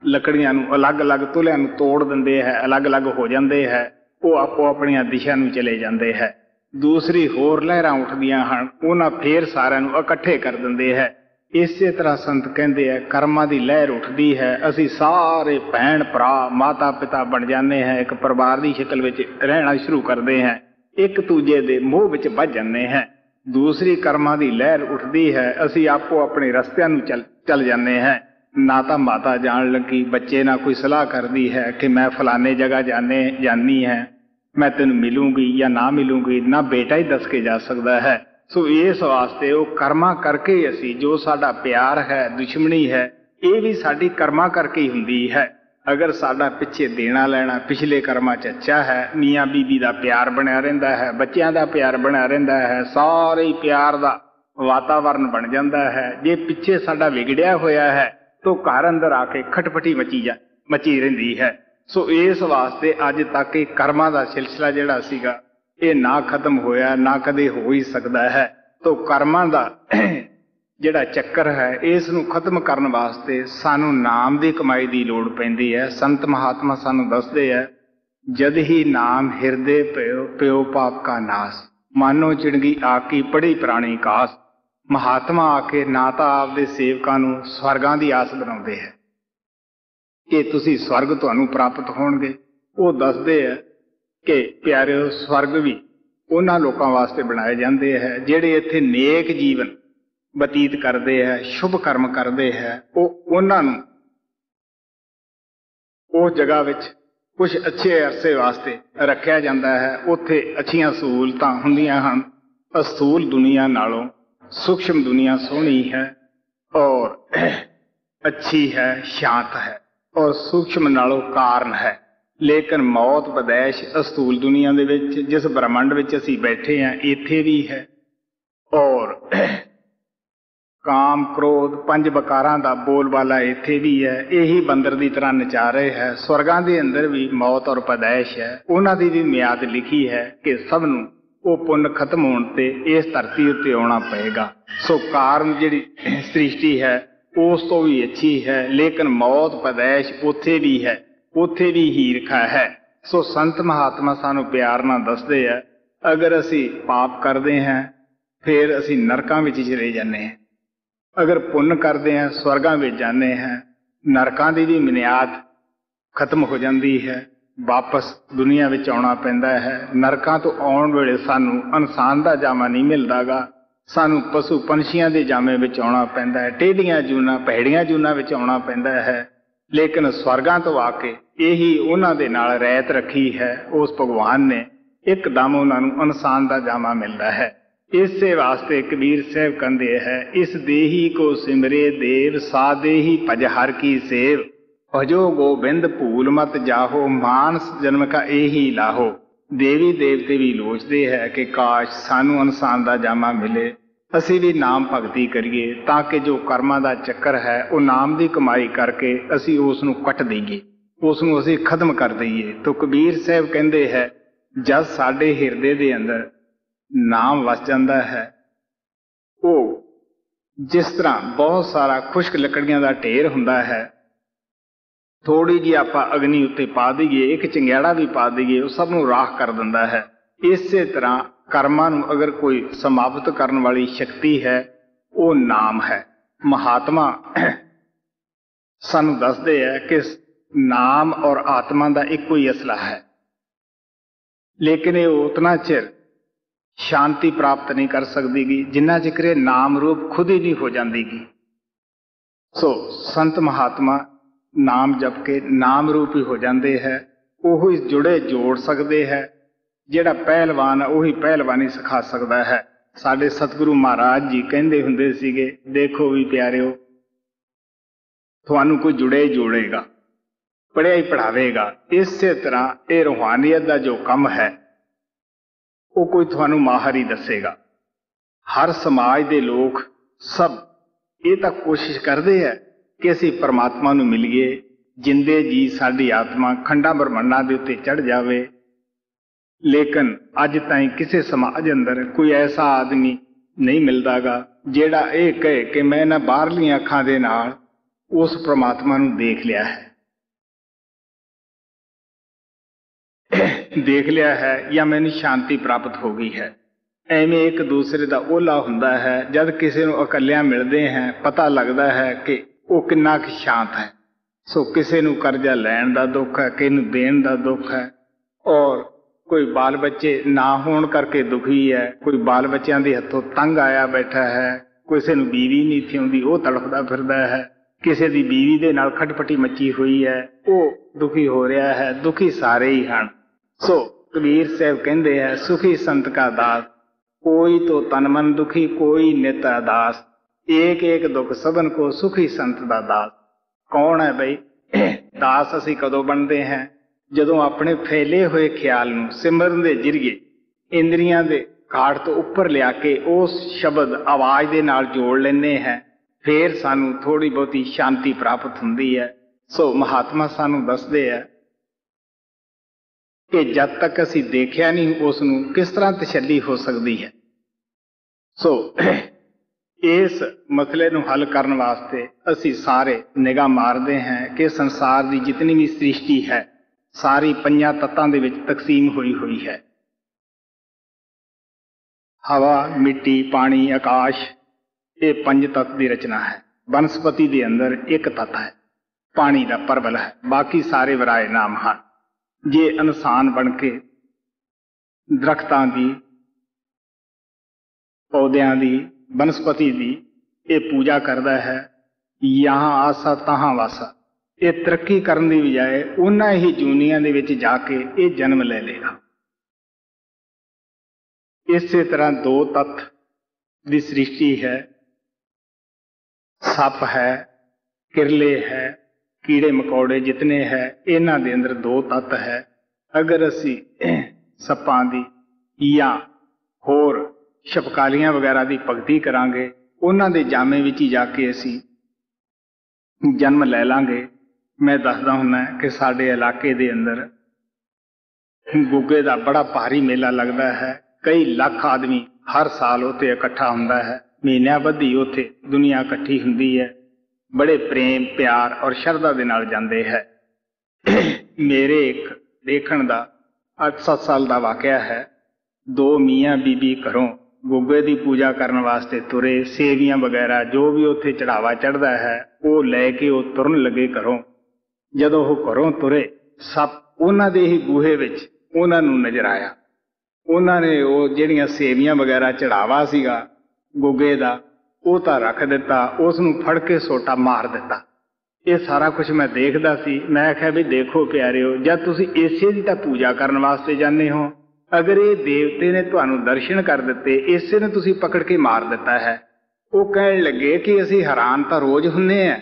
ਲੱਕੜੀਆਂ ਨੂੰ ਅਲੱਗ-ਅਲੱਗ ਤੁਲਿਆਂ ਨੂੰ ਤੋੜ ਦਿੰਦੇ ਹੈ, ਅਲੱਗ-ਅਲੱਗ ਹੋ ਜਾਂਦੇ ਹੈ, ਉਹ ਆਪੋ ਆਪਣੀਆਂ ਦਿਸ਼ਾ ਨੂੰ ਚਲੇ ਜਾਂਦੇ ਹੈ। ਦੂਸਰੀ ਹੋਰ ਲਹਿਰਾਂ ਉੱਠਦੀਆਂ ਹਨ, ਉਹਨਾਂ ਫੇਰ ਸਾਰਿਆਂ ਨੂੰ ਇਕੱਠੇ ਕਰ ਦਿੰਦੇ ਹੈ। ਇਸੇ ਤਰ੍ਹਾਂ ਸੰਤ ਕਹਿੰਦੇ ਹੈ ਕਰਮਾਂ ਦੀ ਲਹਿਰ ਉੱਠਦੀ ਹੈ, ਅਸੀਂ ਸਾਰੇ ਭੈਣ ਭਰਾ ਮਾਤਾ ਪਿਤਾ ਬਣ ਜਾਂਦੇ ਹਾਂ, ਇੱਕ ਪਰਿਵਾਰ ਦੀ ਸ਼ਕਲ ਵਿੱਚ ਰਹਿਣਾ ਸ਼ੁਰੂ ਕਰਦੇ ਹਾਂ, ਇੱਕ ਦੂਜੇ ਦੇ ਮੋਹ ਵਿੱਚ ਵੱਜ ਜਾਂਦੇ ਹਾਂ। ਦੂਸਰੀ ਕਰਮਾਂ ਦੀ ਲਹਿਰ ਉੱਠਦੀ ਹੈ, ਅਸੀਂ ਆਪੋ ਆਪਣੇ ਰਸਤਿਆਂ ਨੂੰ ਚੱਲ ਜਾਂਦੇ ਹਾਂ। ਨਾ ਤਾਂ ਮਾਤਾ ਜਾਣ ਲੱਗੀ, ਬੱਚੇ ਨਾਲ ਕੋਈ ਸਲਾਹ ਕਰਦੀ ਹੈ ਕਿ ਮੈਂ ਫਲਾਣੇ ਜਗ੍ਹਾ ਜਾਣੀ ਹੈ, ਮੈਂ ਤੈਨੂੰ ਮਿਲੂੰਗੀ ਜਾਂ ਨਾ ਮਿਲੂੰਗੀ, ਨਾ ਬੇਟਾ ਹੀ ਦੱਸ ਕੇ ਜਾ ਸਕਦਾ ਹੈ। ਸੋ ਇਸ ਵਾਸਤੇ ਉਹ ਕਰਮਾਂ ਕਰਕੇ ਅਸੀਂ, ਜੋ ਸਾਡਾ ਪਿਆਰ ਹੈ, ਦੁਸ਼ਮਣੀ ਹੈ, ਇਹ ਵੀ ਸਾਡੀ ਕਰਮਾਂ ਕਰਕੇ ਹੀ ਹੁੰਦੀ ਹੈ। ਅਗਰ ਸਾਡਾ ਪਿੱਛੇ ਦੇਣਾ ਲੈਣਾ ਪਿਛਲੇ ਕਰਮਾਂ 'ਚ ਅੱਛਾ ਹੈ, ਮੀਆਂ ਬੀਬੀ ਦਾ ਪਿਆਰ ਬਣਿਆ ਰਹਿੰਦਾ ਹੈ, ਬੱਚਿਆਂ ਦਾ ਪਿਆਰ ਬਣਿਆ ਰਹਿੰਦਾ ਹੈ, ਸਾਰੇ ਹੀ ਪਿਆਰ ਦਾ ਵਾਤਾਵਰਨ ਬਣ ਜਾਂਦਾ ਹੈ। ਜੇ ਪਿੱਛੇ ਸਾਡਾ ਵਿਗੜਿਆ ਹੋਇਆ ਹੈ ਤਾਂ ਘਰ ਅੰਦਰ ਆ ਕੇ ਖਟਪਟੀ ਮਚੀ ਰਹਿੰਦੀ ਹੈ। ਸੋ ਇਸ ਵਾਸਤੇ ਅੱਜ ਤੱਕ ਇਹ ਕਰਮਾਂ ਦਾ ਸਿਲਸਿਲਾ ਜਿਹੜਾ ਸੀਗਾ ਇਹ ਨਾ ਖਤਮ ਹੋਇਆ, ਨਾ ਕਦੇ ਹੋ ਹੀ ਸਕਦਾ ਹੈ। ਤਾਂ ਕਰਮਾਂ ਦਾ ਜਿਹੜਾ ਚੱਕਰ ਹੈ, ਇਸ ਨੂੰ ਖਤਮ ਕਰਨ ਵਾਸਤੇ ਸਾਨੂੰ ਨਾਮ ਦੀ ਕਮਾਈ ਦੀ ਲੋੜ ਪੈਂਦੀ ਹੈ। ਸੰਤ ਮਹਾਤਮਾ ਸਾਨੂੰ ਦੱਸਦੇ ਹੈ, ਜਦ ਹੀ ਨਾਮ ਹਿਰਦੇ ਪਿਓ ਪਾਪ ਕਾ ਨਾਸ। ਮਾਨੋ ਚਿੜਗੀ ਆਕੀ ਪੜੀ ਪੁਰਾਣੀ ਕਾਸ। ਮਹਾਤਮਾ ਆ ਕੇ ਨਾ ਤਾਂ ਆਪਦੇ ਸੇਵਕਾਂ ਨੂੰ ਸਵਰਗਾਂ ਦੀ ਆਸ ਬਣਾਉਂਦੇ ਹੈ ਕਿ ਤੁਸੀਂ ਸਵਰਗ ਤੁਹਾਨੂੰ ਪ੍ਰਾਪਤ ਹੋਣਗੇ। ਉਹ ਦੱਸਦੇ ਹੈ ਕਿ ਪਿਆਰਿਓ, ਸਵਰਗ ਵੀ ਉਹਨਾਂ ਲੋਕਾਂ ਵਾਸਤੇ ਬਣਾਏ ਜਾਂਦੇ ਹੈ ਜਿਹੜੇ ਇੱਥੇ ਨੇਕ ਜੀਵਨ ਬਤੀਤ ਕਰਦੇ ਹੈ, ਸ਼ੁਭ ਕਰਮ ਕਰਦੇ ਹੈ। ਉਹਨਾਂ ਨੂੰ ਉਸ ਜਗ੍ਹਾ ਵਿੱਚ ਕੁਝ ਅੱਛੇ ਅਰਸੇ ਵਾਸਤੇ ਰੱਖਿਆ ਜਾਂਦਾ ਹੈ। ਉੱਥੇ ਅੱਛੀਆਂ ਸਹੂਲਤਾਂ ਹੁੰਦੀਆਂ ਹਨ। ਅਸਥੂਲ ਦੁਨੀਆ ਨਾਲੋਂ ਸੂਖਸ਼ਮ ਦੁਨੀਆ ਸੋਹਣੀ ਹੈ ਔਰ ਅੱਛੀ ਹੈ, ਸ਼ਾਂਤ ਹੈ, ਔਰ ਸੂਖਸ਼ਮ ਨਾਲੋਂ ਕਾਰਨ ਹੈ। ਲੇਕਿਨ ਮੌਤ ਬਦੈਸ਼ ਅਸਥੂਲ ਦੁਨੀਆ ਦੇ ਵਿੱਚ, ਜਿਸ ਬ੍ਰਹਮੰਡ ਵਿੱਚ ਅਸੀਂ ਬੈਠੇ ਹਾਂ, ਇੱਥੇ ਵੀ ਹੈ। ਔਰ ਕਾਮ, ਕ੍ਰੋਧ, ਪੰਜ ਵਿਕਾਰਾਂ ਦਾ ਬੋਲਬਾਲਾ ਇੱਥੇ ਵੀ ਹੈ। ਇਹੀ ਬੰਦਰ ਦੀ ਤਰ੍ਹਾਂ ਨਚਾ ਰਹੇ ਹੈ। ਸਵਰਗਾਂ ਦੇ ਅੰਦਰ ਵੀ ਮੌਤ ਔਰ ਪਦੈਸ਼ ਹੈ। ਉਹਨਾਂ ਦੀ ਵੀ ਮਿਆਦ ਲਿਖੀ ਹੈ ਕਿ ਸਭ ਨੂੰ ਉਹ ਪੁੰਨ ਖਤਮ ਹੋਣ ਤੇ ਇਸ ਧਰਤੀ ਉੱਤੇ ਆਉਣਾ ਪਏਗਾ। ਸੋ ਕਾਰਨ ਜਿਹੜੀ ਸ੍ਰਿਸ਼ਟੀ ਹੈ ਉਸ ਤੋਂ ਵੀ ਅੱਛੀ ਹੈ, ਲੇਕਿਨ ਮੌਤ ਪਦੈਸ਼ ਉੱਥੇ ਵੀ ਹੈ, ਉੱਥੇ ਵੀ ਹੀਰਖਾ ਹੈ। ਸੋ ਸੰਤ ਮਹਾਤਮਾ ਸਾਨੂੰ ਪਿਆਰ ਨਾਲ ਦੱਸਦੇ ਆ, ਅਗਰ ਅਸੀਂ ਪਾਪ ਕਰਦੇ ਹਾਂ ਫਿਰ ਅਸੀਂ ਨਰਕਾਂ ਵਿੱਚ ਚਲੇ ਜਾਂਦੇ ਹਾਂ, ਅਗਰ ਪੁੰਨ ਕਰਦੇ ਹਾਂ ਸਵਰਗਾਂ ਵਿੱਚ ਜਾਂਦੇ ਹਾਂ। ਨਰਕਾਂ ਦੀ ਵੀ ਮਿਆਦ ਖਤਮ ਹੋ ਜਾਂਦੀ ਹੈ, ਵਾਪਸ ਦੁਨੀਆ ਵਿੱਚ ਆਉਣਾ ਪੈਂਦਾ ਹੈ। ਨਰਕਾਂ ਤੋਂ ਆਉਣ ਵੇਲੇ ਸਾਨੂੰ ਇਨਸਾਨ ਦਾ ਜਾਮਾ ਨਹੀਂ ਮਿਲਦਾਗਾ, ਸਾਨੂੰ ਪਸ਼ੂ ਪੰਛੀਆਂ ਦੇ ਜਾਮੇ ਵਿੱਚ ਆਉਣਾ ਪੈਂਦਾ ਹੈ, ਟੇਢੀਆਂ ਜੂਨਾਂ, ਭੈੜੀਆਂ ਜੂਨਾਂ ਵਿੱਚ ਆਉਣਾ ਪੈਂਦਾ ਹੈ। ਲੇਕਿਨ ਸਵਰਗਾਂ ਤੋਂ ਆ ਕੇ ਇਹੀ ਉਹਨਾਂ ਦੇ ਨਾਲ ਰਹਿਤ ਰੱਖੀ ਹੈ। ਉਸ ਭਗਵਾਨ ਨੇ ਇੱਕਦਮ ਉਹਨਾਂ ਨੂੰ ਇਨਸਾਨ ਦਾ ਜਾਮਾ ਮਿਲਦਾ ਹੈ। ਇਸੇ ਵਾਸਤੇ ਕਬੀਰ ਸਾਹਿਬ ਕਹਿੰਦੇ ਹੈ, ਇਸ ਦੇਹੀ ਕੋ ਸਿਮਰੇ ਦੇਵ, ਸਾ ਦੇਹੀ ਭਜ ਹਰ ਕੀ ਸੇਵ। ਭਜੋ ਗੋਬਿੰਦ ਭੂਲ ਮਤ ਜਾਹੋ, ਮਾਨਸ ਜਨਮ ਕਾ ਇਹੀ ਲਾਹੋ। ਦੇਵੀ ਦੇਵਤੇ ਵੀ ਲੋਚਦੇ ਹੈ ਕਿ ਕਾਸ਼ ਸਾਨੂੰ ਇਨਸਾਨ ਦਾ ਜਾਮਾ ਮਿਲੇ, ਅਸੀਂ ਵੀ ਨਾਮ ਭਗਤੀ ਕਰੀਏ, ਤਾਂ ਕਿ ਜੋ ਕਰਮਾਂ ਦਾ ਚੱਕਰ ਹੈ ਉਹ ਨਾਮ ਦੀ ਕਮਾਈ ਕਰਕੇ ਅਸੀਂ ਉਸ ਨੂੰ ਕੱਟ ਦਈਏ, ਉਸ ਨੂੰ ਅਸੀਂ ਖਤਮ ਕਰ ਦਈਏ। ਤਾਂ ਕਬੀਰ ਸਾਹਿਬ ਕਹਿੰਦੇ ਹੈ, ਜਦ ਸਾਡੇ ਹਿਰਦੇ ਦੇ ਅੰਦਰ ਨਾਮ ਵਸ ਜਾਂਦਾ ਹੈ, ਉਹ ਜਿਸ ਤਰ੍ਹਾਂ ਬਹੁਤ ਸਾਰਾ ਖੁਸ਼ਕ ਲੱਕੜੀਆਂ ਦਾ ਢੇਰ ਹੁੰਦਾ ਹੈ, ਥੋੜੀ ਜਿਹੀ ਆਪਾਂ ਅਗਨੀ ਉੱਤੇ ਪਾ ਦਈਏ, ਇੱਕ ਚੰਗਿਆੜਾ ਵੀ ਪਾ ਦਈਏ, ਉਹ ਸਭ ਨੂੰ ਰਾਖ ਕਰ ਦਿੰਦਾ ਹੈ। ਇਸੇ ਤਰ੍ਹਾਂ ਕਰਮਾਂ ਨੂੰ ਅਗਰ ਕੋਈ ਸਮਾਪਤ ਕਰਨ ਵਾਲੀ ਸ਼ਕਤੀ ਹੈ, ਉਹ ਨਾਮ ਹੈ। ਮਹਾਤਮਾ ਸਾਨੂੰ ਦੱਸਦੇ ਹੈ ਕਿ ਨਾਮ ਔਰ ਆਤਮਾ ਦਾ ਇੱਕੋ ਹੀ ਅਸਲਾ ਹੈ, ਲੇਕਿਨ ਇਹ ਉਤਨਾ ਚਿਰ ਸ਼ਾਂਤੀ ਪ੍ਰਾਪਤ ਨਹੀਂ ਕਰ ਸਕਦੀਗੀ ਜਿੰਨਾ ਚਿਰ ਇਹ ਨਾਮ ਰੂਪ ਖੁਦ ਹੀ ਨਹੀਂ ਹੋ ਜਾਂਦੀਗੀ। ਸੋ ਸੰਤ ਮਹਾਤਮਾ ਨਾਮ ਜਪ ਕੇ ਨਾਮ ਰੂਪ ਹੀ ਹੋ ਜਾਂਦੇ ਹੈ। ਉਹ ਹੀ ਜੁੜੇ ਜੋੜ ਸਕਦੇ ਹੈ। ਜਿਹੜਾ ਪਹਿਲਵਾਨ ਹੈ ਉਹੀ ਪਹਿਲਵਾਨੀ ਸਿਖਾ ਸਕਦਾ ਹੈ। ਸਾਡੇ ਸਤਿਗੁਰੂ ਮਹਾਰਾਜ ਜੀ ਕਹਿੰਦੇ ਹੁੰਦੇ ਸੀਗੇ, ਦੇਖੋ ਵੀ ਪਿਆਰਿਓ, ਤੁਹਾਨੂੰ ਕੋਈ ਜੁੜੇ ਜੋੜੇਗਾ, ਪੜ੍ਹਿਆ ਹੀ ਪੜ੍ਹਾਵੇਗਾ। ਇਸੇ ਤਰ੍ਹਾਂ ਇਹ ਰੂਹਾਨੀਅਤ ਦਾ ਜੋ ਕੰਮ ਹੈ ਉਹ ਕੋਈ ਤੁਹਾਨੂੰ ਮਾਹਰ ਹੀ ਦੱਸੇਗਾ। ਹਰ ਸਮਾਜ ਦੇ ਲੋਕ ਸਭ ਇਹ ਤਾਂ ਕੋਸ਼ਿਸ਼ ਕਰਦੇ ਹੈ ਕਿ ਅਸੀਂ ਪਰਮਾਤਮਾ ਨੂੰ ਮਿਲੀਏ, ਜਿੰਦੇ ਜੀ ਸਾਡੀ ਆਤਮਾ ਖੰਡਾਂ ਬ੍ਰਹਮੰਡਾਂ ਦੇ ਉੱਤੇ ਚੜ੍ਹ ਜਾਵੇ। ਲੇਕਿਨ ਅੱਜ ਤਾਈਂ ਕਿਸੇ ਸਮਾਜ ਅੰਦਰ ਕੋਈ ਐਸਾ ਆਦਮੀ ਨਹੀਂ ਮਿਲਦਾਗਾ ਜਿਹੜਾ ਇਹ ਕਹੇ ਕਿ ਮੈਂ ਇਹਨਾਂ ਬਾਹਰਲੀਆਂ ਅੱਖਾਂ ਦੇ ਨਾਲ ਉਸ ਪਰਮਾਤਮਾ ਨੂੰ ਦੇਖ ਲਿਆ ਹੈ, ਜਾਂ ਮੈਨੂੰ ਸ਼ਾਂਤੀ ਪ੍ਰਾਪਤ ਹੋ ਗਈ ਹੈ। ਐਵੇਂ ਇੱਕ ਦੂਸਰੇ ਦਾ ਓਲਾ ਹੁੰਦਾ ਹੈ। ਜਦ ਕਿਸੇ ਨੂੰ ਇਕੱਲਿਆਂ ਮਿਲਦੇ ਹਾਂ ਪਤਾ ਲੱਗਦਾ ਹੈ ਕਿ ਉਹ ਕਿੰਨਾ ਕੁ ਸ਼ਾਂਤ ਹੈ। ਸੋ ਕਿਸੇ ਨੂੰ ਕਰਜ਼ਾ ਲੈਣ ਦਾ ਦੁੱਖ ਹੈ, ਕਿਸੇ ਨੂੰ ਦੇਣ ਦਾ ਦੁੱਖ ਹੈ, ਔਰ ਕੋਈ ਬਾਲ ਬੱਚੇ ਨਾ ਹੋਣ ਕਰਕੇ ਦੁਖੀ ਹੈ, ਕੋਈ ਬਾਲ ਬੱਚਿਆਂ ਦੇ ਹੱਥੋਂ ਤੰਗ ਆਇਆ ਬੈਠਾ ਹੈ, ਕਿਸੇ ਨੂੰ ਬੀਵੀ ਨਹੀਂ ਥਿਉਂਦੀ ਉਹ ਤੜਫਦਾ ਫਿਰਦਾ ਹੈ, ਕਿਸੇ ਦੀ ਬੀਵੀ ਦੇ ਨਾਲ ਖਟਪਟੀ ਮੱਚੀ ਹੋਈ ਹੈ, ਉਹ ਦੁਖੀ ਹੋ ਰਿਹਾ ਹੈ। ਦੁਖੀ ਸਾਰੇ ਹੀ ਹਨ। ਸੋ ਕਬੀਰ ਸਾਹਿਬ ਕਹਿੰਦੇ ਹੈ, ਸੁਖੀ ਸੰਤ ਕਾ ਦਾਸ, ਕੋਈ ਤੋ ਤਨ ਮਨ ਦੁਖੀ, ਕੋਈ ਨਿਤ ਅਦਾਸ। ਏਕ ਏਕ ਦੁੱਖ ਸਭਨ ਕੋ, ਸੁਖੀ ਸੰਤ ਦਾ ਦਾਸ। ਕੌਣ ਹੈ ਬਈ ਦਾਸ? ਅਸੀਂ ਕਦੋਂ ਬਣਦੇ ਹਾਂ? ਜਦੋਂ ਆਪਣੇ ਫੈਲੇ ਹੋਏ ਖਿਆਲ ਨੂੰ ਸਿਮਰਨ ਦੇ ਜ਼ਰੀਏ ਇੰਦਰੀਆਂ ਦੇ ਘਾਟ ਤੋਂ ਉੱਪਰ ਲਿਆ ਕੇ ਉਸ ਸ਼ਬਦ ਆਵਾਜ਼ ਦੇ ਨਾਲ ਜੋੜ ਲੈਂਦੇ ਹਾਂ, ਫੇਰ ਸਾਨੂੰ ਥੋੜੀ ਬਹੁਤੀ ਸ਼ਾਂਤੀ ਪ੍ਰਾਪਤ ਹੁੰਦੀ ਹੈ। ਸੋ ਮਹਾਤਮਾ ਸਾਨੂੰ ਦੱਸਦੇ ਆ ਕਿ ਜਦ ਤੱਕ ਅਸੀਂ ਦੇਖਿਆ ਨਹੀਂ ਉਸ ਨੂੰ ਕਿਸ ਤਰ੍ਹਾਂ ਤਸੱਲੀ ਹੋ ਸਕਦੀ ਹੈ। ਸੋ ਇਸ ਮਸਲੇ ਨੂੰ ਹੱਲ ਕਰਨ ਵਾਸਤੇ ਅਸੀਂ ਸਾਰੇ ਨਿਗਾਹ ਮਾਰਦੇ ਹਾਂ ਕਿ ਸੰਸਾਰ ਦੀ ਜਿਤਨੀ ਵੀ ਸ੍ਰਿਸ਼ਟੀ ਹੈ ਸਾਰੀ ਪੰਜਾਂ ਤੱਤਾਂ ਦੇ ਵਿੱਚ ਤਕਸੀਮ ਹੋਈ ਹੈ। हवा, मिट्टी, पानी, आकाश, ये पंज तत्त की रचना है। वनस्पति के अंदर एक तत्त है, पानी का परबल है, बाकी सारे वराए नाम हैं। जे इंसान बन के दरख्तां दी, पौधियां दी, वनस्पति दी ये पूजा करता है, यहाँ आसा तहां वासा, ये तरक्की करने की बजाय उन्हां ही जूनियां दे विच जाके ये जन्म ले लेगा। इसे तरह दो तत्त की सृष्टि है, सप है, किरले है, कीड़े मकौड़े जितने है, इन्हां दे अंदर दो तत्त है। अगर असी सप्पां दी या होर छपकालियां वगैरह की भगती करांगे, उन्हां दे जामे विच ही जाके असी जन्म ले लांगे। मैं दसदा हुन्ना कि साडे इलाके दे अंदर गुग्गे दा बड़ा भारी मेला लगता है। कई लाख आदमी हर साल उत्थे इकट्ठा हुंदा है, महीनों बधी उत्थे दुनिया इकट्ठी हुंदी है, बड़े प्रेम प्यार और शरधा दे नाल जांदे है। मेरे एक देखण दा 8-7 साल का वाकया है। दो मियाँ बीबी घरों गुग्गे की पूजा करने वास्ते तुरे, सेवियां वगैरह जो भी उत्थे चढ़ावा चढ़ता है वो लैके वो तुरन लगे घरों। जदों वो घरों तुरे, सप उन्हां दे ही बूहे विच उन्हां नूं नजर आया। उन्होंने वो जिहड़ियां सेवियां वगैरह चढ़ावा सीगा गुग्गे दा वो तां रख दिता, उसनूं फड़ के सोटा मार दिता। ये सारा कुछ मैं देखदा सी। मैं आख्या भी देखो प्यारिओ, जब तुसीं इसे दी तां पूजा करने वास्ते जाने हो, अगर ये देवते ने तुहानूं दर्शन कर दिते, इसे ने तुसीं पकड़ के मार दिता है। वो कहण लगे कि असीं हैरान तां रोज हुंदे आ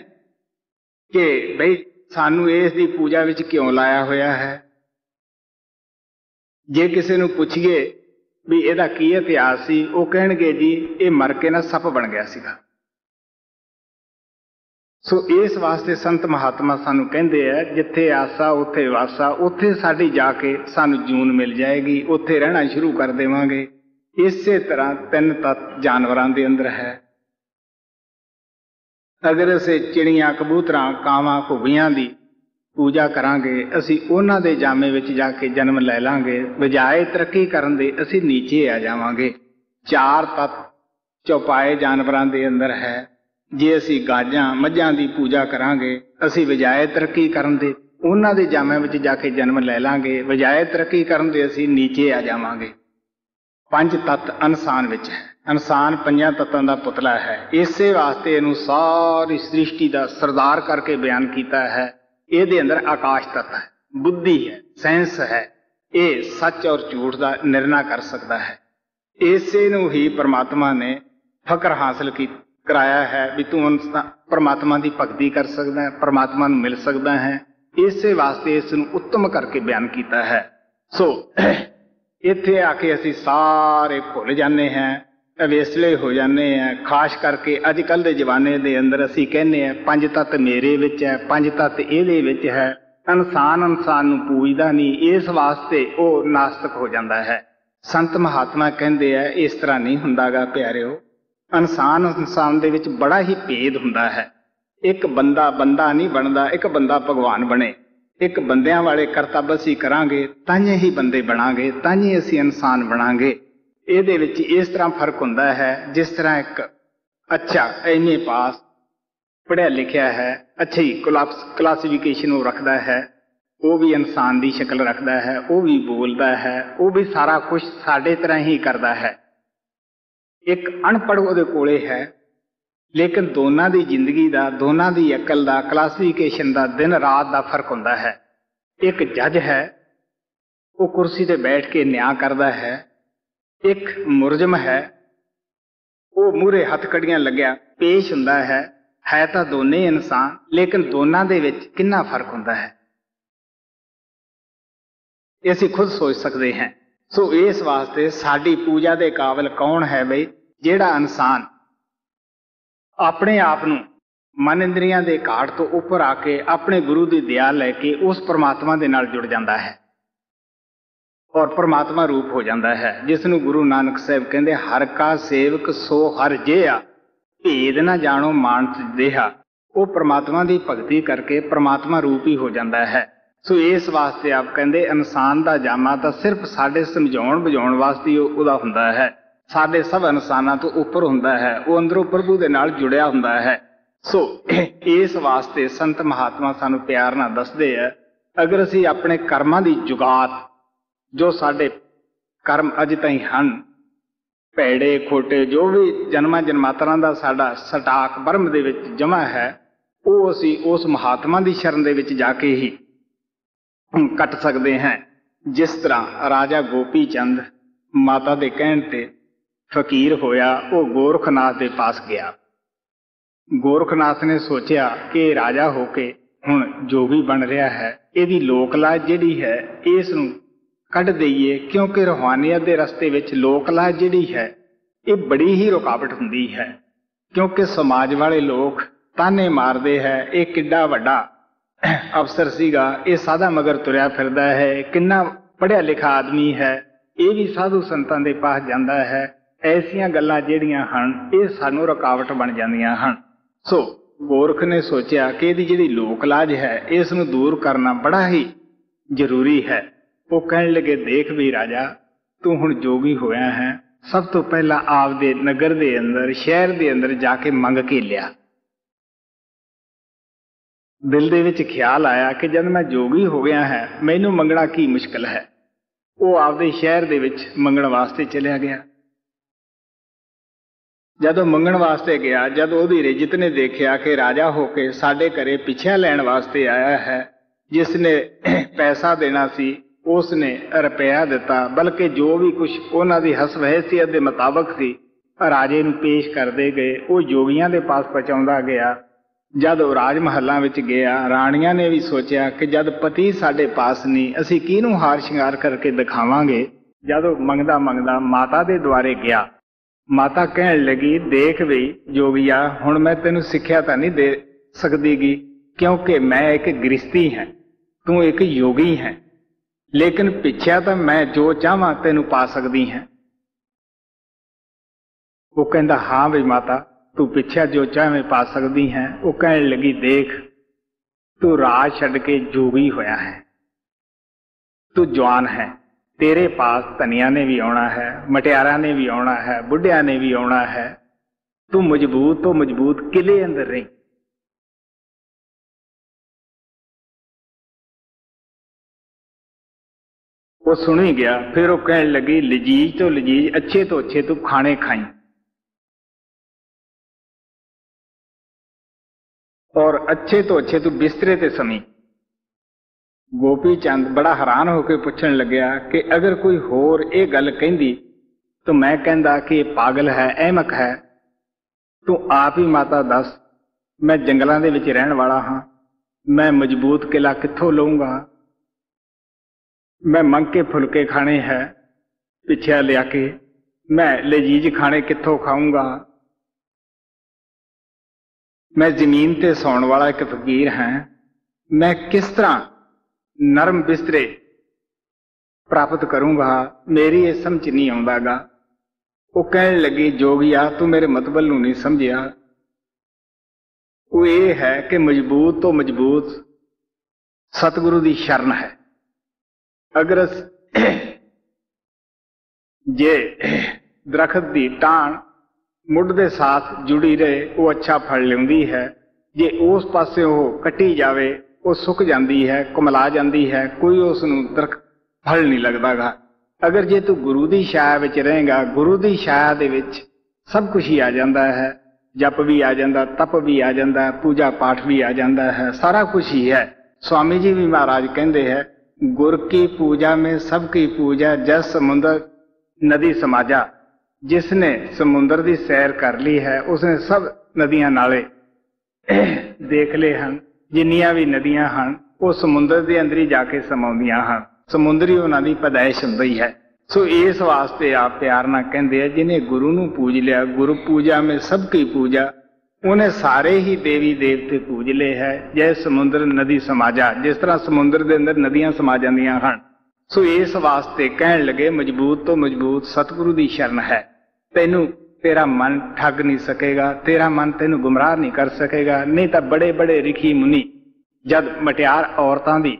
कि बई सानूं इस दी पूजा विच क्यों लाया होया है। जे किसी नूं पुछिए भी इहदा की इतिहास सी, वो कहणगे जी ये मर के ना सप बन गया सीगा। सो इस वास्ते संत महात्मा सानू कहंदे है, जिथे आसा उथे वासा, उथे साडी जाके सानू जून मिल जाएगी, उथे रहना शुरू कर देवांगे। इसे तरह तीन तत्त जानवरां दे अंदर है। अगर असीं चिड़ियां, कबूतरां, कावां, घुग्गियां दी पूजा करांगे, असी उन्हां दे जामे विच जाके जन्म ले लांगे। बजाए तरक्की करन दे असी नीचे आ जावांगे। चार तत्त चौपाए जानवरां दे अंदर है। जे असी गाजां, मੱਝਾਂ दी पूजा करांगे, असी बजाए तरक्की करन दे उन्हां दे जामे विच जाके जन्म ले लांगे। बजाए तरक्की करन दे असी नीचे आ जावांगे। पंज तत्त इंसान विच है। इंसान पंजां तत्तां दा पुतला है। इसे वास्ते इहनूं सारी सृष्टि दा सरदार करके बयान कीता है। ਇਹਦੇ अंदर आकाश तत्व है, बुद्धि है, सेंस है, ये सच और झूठ का निर्णय कर सकता है। इसे नूं ही परमात्मा ने फकर हासिल कराया है भी तू परमात्मा की भगती कर सकता है, परमात्मा नूं मिल सकता है। इसे वास्ते इस नूं उत्तम करके बयान किया है। सो इत्थे आके असी सारे भुल जाने हैं, अवेसले हो जाने हैं। खास करके अजकल के जमाने के अंदर असी कहने हैं पंज तत्त मेरे विच है, पंज तत्त इहदे विच है। इंसान नूं पूजदा नहीं, इस वास्ते वो नास्तिक हो जाता है। संत महात्मा कहंदे है इस तरह नहीं हुंदागा प्यारिओ। इंसान दे विच बड़ा ही भेद हुंदा है। एक बंदा बंदा नहीं बनदा, एक बंदा भगवान बने। एक बंदियां वाले करतब असी करांगे तांजे ही बंदे बनांगे, तांजे असी इंसान बनांगे। ਇਹਦੇ ਵਿੱਚ ਇਸ ਤਰ੍ਹਾਂ ਫਰਕ ਹੁੰਦਾ ਹੈ, ਜਿਸ ਤਰ੍ਹਾਂ ਇੱਕ ਅੱਛਾ ਐਮਏ ਪਾਸ ਪੜ੍ਹਿਆ ਲਿਖਿਆ ਹੈ, ਅੱਛੀ ਕਲਾਸੀਫਿਕੇਸ਼ਨ ਉਹ ਰੱਖਦਾ ਹੈ, ਉਹ ਵੀ ਇਨਸਾਨ ਦੀ ਸ਼ਕਲ ਰੱਖਦਾ ਹੈ, ਉਹ ਵੀ ਬੋਲਦਾ ਹੈ, ਉਹ ਵੀ ਸਾਰਾ ਕੁਝ ਸਾਡੇ ਤਰ੍ਹਾਂ ਹੀ ਕਰਦਾ ਹੈ। ਇੱਕ ਅਨਪੜ੍ਹ ਉਹਦੇ ਕੋਲੇ ਹੈ, ਲੇਕਿਨ ਦੋਨਾਂ ਦੀ ਜ਼ਿੰਦਗੀ ਦਾ, ਦੋਨਾਂ ਦੀ ਅਕਲ ਦਾ, ਕਲਾਸੀਫਿਕੇਸ਼ਨ ਦਾ, ਦਿਨ ਰਾਤ ਦਾ ਫਰਕ ਹੁੰਦਾ ਹੈ। ਇੱਕ ਜੱਜ ਹੈ, ਉਹ ਕੁਰਸੀ ਤੇ ਬੈਠ ਕੇ ਨਿਆਂ ਕਰਦਾ ਹੈ। एक मुरजम है, वो मूहरे हथ कड़ियां लग्या पेश हुंदा है तां दोने इंसान, लेकिन दोनां दे विच कितना फर्क हुंदा है ये असीं खुद सोच सकते हैं। सो इस वास्ते साडी पूजा दे काबिल कौन है बई, जिहड़ा इंसान अपने आप नूं मन इंद्रियां दे घाट तो उपर आके अपने गुरु दी दया लैके उस परमात्मा दे नाल जुड़ जांदा है और परमात्मा रूप हो जाता है, जिसनों गुरु नानक साहब कहते हर का सेवक सो हर जेहा, भेद ना जानो मानस देहा। वो परमात्मा की भगती करके परमात्मा रूप ही हो जाता है। सो इस वास्ते आप कहते इंसान का जामा तो सिर्फ साडे समझाउण बुझाउण वास्ते उहदा हुंदा है। ਸਾਡੇ ਸਭ ਇਨਸਾਨਾਂ ਤੋਂ ਉੱਪਰ ਹੁੰਦਾ ਹੈ, ਉਹ ਅੰਦਰੋਂ ਪ੍ਰਭੂ ਦੇ ਨਾਲ ਜੁੜਿਆ ਹੁੰਦਾ ਹੈ। ਸੋ ਇਸ ਵਾਸਤੇ ਸੰਤ ਮਹਾਤਮਾ ਸਾਨੂੰ ਪਿਆਰ ਨਾਲ ਦੱਸਦੇ ਆ, ਅਗਰ ਅਸੀਂ ਆਪਣੇ ਕਰਮਾਂ ਦੀ ਜੁਗਾਤ, ਜੋ ਸਾਡੇ ਕਰਮ ਅਜੇ ਤਾਈਂ ਹਨ, ਭੈੜੇ ਖੋਟੇ ਜੋ ਵੀ ਜਨਮਾਂ ਜਨਮਾਂਤਰਾਂ ਦਾ ਸਾਡਾ ਸਟਾਕ ਬਰਮ ਦੇ ਵਿੱਚ ਜਮ੍ਹਾਂ ਹੈ, ਉਹ ਅਸੀਂ ਉਸ ਮਹਾਤਮਾ ਦੀ ਸ਼ਰਨ ਦੇ ਵਿੱਚ ਜਾ ਕੇ ਹੀ ਕੱਟ ਸਕਦੇ ਹਾਂ। ਜਿਸ ਤਰ੍ਹਾਂ ਰਾਜਾ ਗੋਪੀ ਚੰਦ ਮਾਤਾ ਦੇ ਕਹਿਣ ਤੇ ਫਕੀਰ ਹੋਇਆ, ਉਹ ਗੋਰਖਨਾਥ ਦੇ ਪਾਸ ਗਿਆ। ਗੋਰਖਨਾਥ ਨੇ ਸੋਚਿਆ ਕਿ ਰਾਜਾ ਹੋ ਕੇ ਹੁਣ ਜੋਗੀ ਬਣ ਰਿਹਾ ਹੈ, ਇਹਦੀ ਲੋਕ ਲਾਜ ਜਿਹੜੀ ਹੈ ਇਸ ਨੂੰ ਕੱਢ ਦਈਏ, ਕਿਉਂਕਿ ਰੂਹਾਨੀਅਤ ਦੇ ਰਸਤੇ ਵਿੱਚ ਲੋਕ ਲਾਜ ਜਿਹੜੀ ਹੈ ਇਹ ਬੜੀ ਹੀ ਰੁਕਾਵਟ ਹੁੰਦੀ ਹੈ। ਕਿਉਂਕਿ ਸਮਾਜ ਵਾਲੇ ਲੋਕ ਤਾਨੇ ਮਾਰਦੇ ਹੈ, ਇਹ ਕਿੱਡਾ ਵੱਡਾ ਅਫਸਰ ਸੀਗਾ, ਇਹ ਸਾਦਾ ਮਗਰ ਤੁਰਿਆ ਫਿਰਦਾ ਹੈ, ਕਿੰਨਾ ਪੜ੍ਹਿਆ ਲਿਖਾ ਆਦਮੀ ਹੈ, ਇਹ ਵੀ ਸਾਧੂ ਸੰਤਾਂ ਦੇ ਪਾਸ ਜਾਂਦਾ ਹੈ। ਐਸੀਆਂ ਗੱਲਾਂ ਜਿਹੜੀਆਂ ਹਨ ਇਹ ਸਾਨੂੰ ਰੁਕਾਵਟ ਬਣ ਜਾਂਦੀਆਂ ਹਨ। ਸੋ ਗੋਰਖ ਨੇ ਸੋਚਿਆ ਕਿ ਇਹਦੀ ਜਿਹੜੀ ਲੋਕ ਲਾਜ ਹੈ ਇਸ ਨੂੰ ਦੂਰ ਕਰਨਾ ਬੜਾ ਹੀ ਜ਼ਰੂਰੀ ਹੈ। ਉਹ ਕਹਿਣ ਲੱਗੇ, ਦੇਖ ਵੀ ਰਾਜਾ, ਤੂੰ ਹੁਣ ਜੋਗੀ ਹੋਇਆ ਹੈ, ਸਭ ਤੋਂ ਪਹਿਲਾਂ ਆਪਦੇ ਨਗਰ ਦੇ ਅੰਦਰ, ਸ਼ਹਿਰ ਦੇ ਅੰਦਰ ਜਾ ਕੇ ਮੰਗ ਕੇ ਲਿਆ। ਦਿਲ ਦੇ ਵਿੱਚ ਖਿਆਲ ਆਇਆ ਕਿ ਜਦ ਮੈਂ ਜੋਗੀ ਹੋ ਗਿਆ ਹੈ, ਮੈਨੂੰ ਮੰਗਣਾ ਕੀ ਮੁਸ਼ਕਲ ਹੈ। ਉਹ ਆਪਦੇ ਸ਼ਹਿਰ ਦੇ ਵਿੱਚ ਮੰਗਣ ਵਾਸਤੇ ਚਲਿਆ ਗਿਆ। ਜਦੋਂ ਮੰਗਣ ਵਾਸਤੇ ਗਿਆ, ਜਦ ਉਹਦੀ ਰਿਜਤ ਨੇ ਦੇਖਿਆ ਕਿ ਰਾਜਾ ਹੋ ਕੇ ਸਾਡੇ ਘਰੇ ਪਿੱਛਾ ਲੈਣ ਵਾਸਤੇ ਆਇਆ ਹੈ, ਜਿਸ ਨੇ ਪੈਸਾ ਦੇਣਾ ਸੀ ਉਸ ਨੇ ਰੁਪਇਆ ਦਿੱਤਾ, ਬਲਕਿ ਜੋ ਵੀ ਕੁਝ ਉਹਨਾਂ ਦੀ ਹਸਬ ਹੈਸੀਅਤ ਦੇ ਮੁਤਾਬਕ ਸੀ ਰਾਜੇ ਨੂੰ ਪੇਸ਼ ਕਰਦੇ ਗਏ। ਉਹ ਜੋਗੀਆਂ ਦੇ ਪਾਸ ਪਹੁੰਚਾਉਂਦਾ ਗਿਆ। ਜਦ ਉਹ ਰਾਜ ਮਹੱਲਾਂ ਵਿੱਚ ਗਿਆ, ਰਾਣੀਆਂ ਨੇ ਵੀ ਸੋਚਿਆ ਕਿ ਜਦ ਪਤੀ ਸਾਡੇ ਪਾਸ ਨਹੀਂ, ਅਸੀਂ ਕਿਹਨੂੰ ਹਾਰ ਸ਼ਿੰਗਾਰ ਕਰਕੇ ਦਿਖਾਵਾਂਗੇ। ਜਦੋਂ ਮੰਗਦਾ ਮੰਗਦਾ ਮਾਤਾ ਦੇ ਦੁਆਰੇ ਗਿਆ, ਮਾਤਾ ਕਹਿਣ ਲੱਗੀ, ਦੇਖ ਵੀ ਜੋਗੀਆ, ਹੁਣ ਮੈਂ ਤੈਨੂੰ ਸਿੱਖਿਆ ਤਾਂ ਨਹੀਂ ਦੇ ਸਕਦੀਗੀ, ਕਿਉਂਕਿ ਮੈਂ ਇੱਕ ਗ੍ਰਸਤੀ ਹਾਂ, ਤੂੰ ਇੱਕ ਯੋਗੀ ਹੈ, ਲੇਕਿਨ ਪਿੱਛਿਆ ਤਾਂ ਮੈਂ ਜੋ ਚਾਹਾਂ ਤੈਨੂੰ ਪਾ ਸਕਦੀ ਹਾਂ। ਉਹ ਕਹਿੰਦਾ, ਹਾਂ ਵੀ ਮਾਤਾ, ਤੂੰ ਪਿੱਛਿਆ ਜੋ ਚਾਹਵੇਂ ਪਾ ਸਕਦੀ ਹੈ। ਉਹ ਕਹਿਣ ਲੱਗੀ, ਦੇਖ, ਤੂੰ ਰਾਜ ਛੱਡ ਕੇ ਜੋਗੀ ਹੋਇਆ ਹੈ, ਤੂੰ ਜਵਾਨ ਹੈ, ਤੇਰੇ ਪਾਸ ਧਨੀਆਂ ਨੇ ਵੀ ਆਉਣਾ ਹੈ, ਮਟਿਆਰਾਂ ਨੇ ਵੀ ਆਉਣਾ ਹੈ, ਬੁੱਢਿਆਂ ਨੇ ਵੀ ਆਉਣਾ ਹੈ, ਤੂੰ ਮਜ਼ਬੂਤ ਤੋਂ ਮਜ਼ਬੂਤ ਕਿਲੇ ਅੰਦਰ ਰਹੀ। ਉਹ ਸੁਣੀ ਗਿਆ। ਫਿਰ ਉਹ ਕਹਿਣ ਲੱਗੀ, ਲਜੀਜ ਤੋਂ ਲਜੀਜ, ਅੱਛੇ ਤੋਂ ਅੱਛੇ ਤੂੰ ਖਾਣੇ ਖਾਈ, ਔਰ ਅੱਛੇ ਤੋਂ ਅੱਛੇ ਤੂੰ ਬਿਸਤਰੇ ਤੇ ਸਮੀ। ਗੋਪੀ ਚੰਦ ਬੜਾ ਹੈਰਾਨ ਹੋ ਕੇ ਪੁੱਛਣ ਲੱਗਿਆ ਕਿ ਅਗਰ ਕੋਈ ਹੋਰ ਇਹ ਗੱਲ ਕਹਿੰਦੀ ਤਾਂ ਮੈਂ ਕਹਿੰਦਾ ਕਿ ਇਹ ਪਾਗਲ ਹੈ, ਅਹਿਮਕ ਹੈ। ਤੂੰ ਆਪ ਹੀ ਮਾਤਾ ਦੱਸ, ਮੈਂ ਜੰਗਲਾਂ ਦੇ ਵਿੱਚ ਰਹਿਣ ਵਾਲਾ ਹਾਂ, ਮੈਂ ਮਜ਼ਬੂਤ ਕਿਲਾ ਕਿੱਥੋਂ ਲਊਂਗਾ? ਮੈਂ ਮੰਗ ਕੇ ਫੁਲਕੇ ਖਾਣੇ ਹੈ ਪਿੱਛੇ ਲਿਆ ਕੇ, ਮੈਂ ਲਜੀਜ ਖਾਣੇ ਕਿੱਥੋਂ ਖਾਊਂਗਾ? ਮੈਂ ਜ਼ਮੀਨ ਤੇ ਸੌਣ ਵਾਲਾ ਇੱਕ ਫਕੀਰ ਹਾਂ, ਮੈਂ ਕਿਸ ਤਰ੍ਹਾਂ ਨਰਮ ਬਿਸਤਰੇ ਪ੍ਰਾਪਤ ਕਰੂੰਗਾ? ਮੇਰੀ ਇਹ ਸਮਝ ਨਹੀਂ ਆਉਂਦਾਗਾ। ਉਹ ਕਹਿਣ ਲੱਗੀ, ਜੋਗੀਆ, ਤੂੰ ਮੇਰੇ ਮਤਲਬ ਨੂੰ ਨਹੀਂ ਸਮਝਿਆ। ਉਹ ਇਹ ਹੈ ਕਿ ਮਜ਼ਬੂਤ ਤੋਂ ਮਜ਼ਬੂਤ ਸਤਿਗੁਰੂ ਦੀ ਸ਼ਰਨ ਹੈ। ਅਗਰ ਜੇ ਦਰਖਤ ਦੀ ਟਾਹਣ ਮੁੱਢ ਦੇ ਸਾਥ ਜੁੜੀ ਰਹੇ, ਉਹ ਅੱਛਾ ਫਲ ਲਿਆਉਂਦੀ ਹੈ। ਜੇ ਉਸ ਪਾਸੇ ਉਹ ਕੱਟੀ ਜਾਵੇ, ਉਹ ਸੁੱਕ ਜਾਂਦੀ ਹੈ, ਕੁਮਲਾ ਜਾਂਦੀ ਹੈ, ਕੋਈ ਉਸ ਨੂੰ ਦਰਖਤ ਫਲ ਨਹੀਂ ਲੱਗਦਾਗਾ। ਅਗਰ ਜੇ ਤੂੰ ਗੁਰੂ ਦੀ ਛਾਇਆ ਵਿੱਚ ਰਹੇਗਾ, ਗੁਰੂ ਦੀ ਛਾਇਆ ਦੇ ਵਿੱਚ ਸਭ ਕੁਝ ਹੀ ਆ ਜਾਂਦਾ ਹੈ, ਜਪ ਵੀ ਆ ਜਾਂਦਾ, ਤਪ ਵੀ ਆ ਜਾਂਦਾ, ਪੂਜਾ ਪਾਠ ਵੀ ਆ ਜਾਂਦਾ ਹੈ, ਸਾਰਾ ਕੁਝ ਹੀ ਹੈ। ਸਵਾਮੀ ਜੀ ਵੀ ਮਹਾਰਾਜ ਕਹਿੰਦੇ ਹੈ, ਗੁਰ ਕੀ ਪੂਜਾ ਮੇਂ ਸਭ ਕੀ ਪੂਜਾ, ਜਸ ਸਮੁੰਦਰ ਨਦੀ ਸਮਾਜਾ। ਜਿਸ ਨੇ ਸਮੁੰਦਰ ਦੀ ਸੈਰ ਕਰ ਲਈ ਹੈ, ਉਸਨੇ ਸਭ ਨਦੀਆਂ ਨਾਲੇ ਦੇਖ ਲਏ ਹਨ। ਜਿੰਨੀਆਂ ਵੀ ਨਦੀਆਂ ਹਨ ਉਹ ਸਮੁੰਦਰ ਦੇ ਅੰਦਰ ਹੀ ਜਾ ਕੇ ਸਮਾਉਂਦੀਆਂ ਹਨ, ਸਮੁੰਦਰ ਹੀ ਉਹਨਾਂ ਦੀ ਪੈਦਾਇਸ਼ ਹੁੰਦੀ ਹੈ। ਸੋ ਇਸ ਵਾਸਤੇ ਆਪ ਪਿਆਰ ਨਾਲ ਕਹਿੰਦੇ ਆ, ਜਿਹਨੇ ਗੁਰੂ ਨੂੰ ਪੂਜ ਲਿਆ, ਗੁਰੂ ਪੂਜਾ ਮੇਂ ਸਭ ਕੀ ਪੂਜਾ, ਉਹਨੇ ਸਾਰੇ ਹੀ ਦੇਵੀ ਦੇਵਤੇ ਪੂਜ ਲਏ ਹੈ। ਜੈ ਸਮੁੰਦਰ ਨਦੀ ਸਮਾਜਾ, ਜਿਸ ਤਰ੍ਹਾਂ ਸਮੁੰਦਰ ਦੇ ਅੰਦਰ ਨਦੀਆਂ ਸਮਾ ਜਾਂਦੀਆਂ ਹਨ। ਸੋ ਇਸ ਵਾਸਤੇ ਕਹਿਣ ਲੱਗੇ, ਮਜ਼ਬੂਤ ਤੋਂ ਮਜ਼ਬੂਤ ਸਤਿਗੁਰੂ ਦੀ ਸ਼ਰਨ ਹੈ। ਤੈਨੂੰ ਤੇਰਾ ਮਨ ਠੱਗ ਨਹੀਂ ਸਕੇਗਾ, ਤੇਰਾ ਮਨ ਤੈਨੂੰ ਗੁੰਮਰਾਹ ਨਹੀਂ ਕਰ ਸਕੇਗਾ। ਨਹੀਂ ਤਾਂ ਬੜੇ ਬੜੇ ਰਿਖੀ ਮੁਨੀ ਜਦ ਮਟਿਆਰ ਔਰਤਾਂ ਦੀ